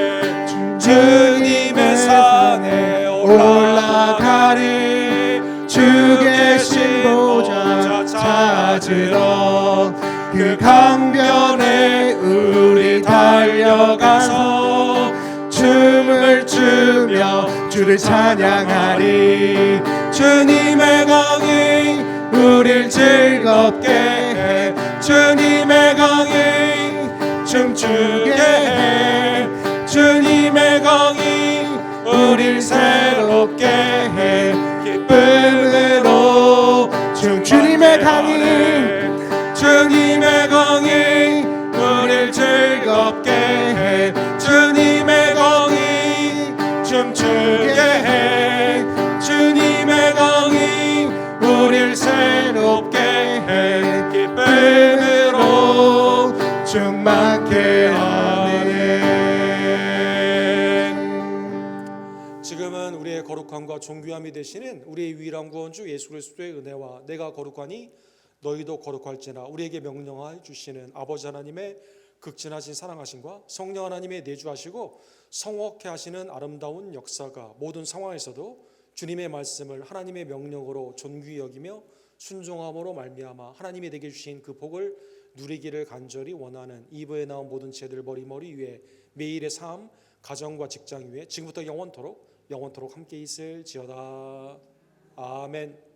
올라가리. 주 계신 보좌 찾으러 그 강변에 우리 달려가서 춤을 추며 주를 찬양하리. 주님의 강이 우릴 즐겁게 해. 주님의 강이 춤추게 해. 주님의 강이 우릴 새롭게 해. 기쁨으로 주님의 강이 우릴 즐겁게 해. 주님의 강이 춤추게 해. 주님의 강이 우릴 새롭게 해. 기쁨으로 거룩함과 존귀함이 되시는 우리의 유일한 구원주 예수 그리스도의 은혜와 내가 거룩하니 너희도 거룩할지나 우리에게 명령하여 주시는 아버지 하나님의 극진하신 사랑하심과 성령 하나님의 내주하시고 성혹해 하시는 아름다운 역사가 모든 상황에서도 주님의 말씀을 하나님의 명령으로 존귀히 여기며 순종함으로 말미암아 하나님이 내게 주신 그 복을 누리기를 간절히 원하는 이브에 나온 모든 죄들 머리머리 위에 매일의 삶, 가정과 직장 위에 지금부터 영원토록 함께 있을지어다. 아멘.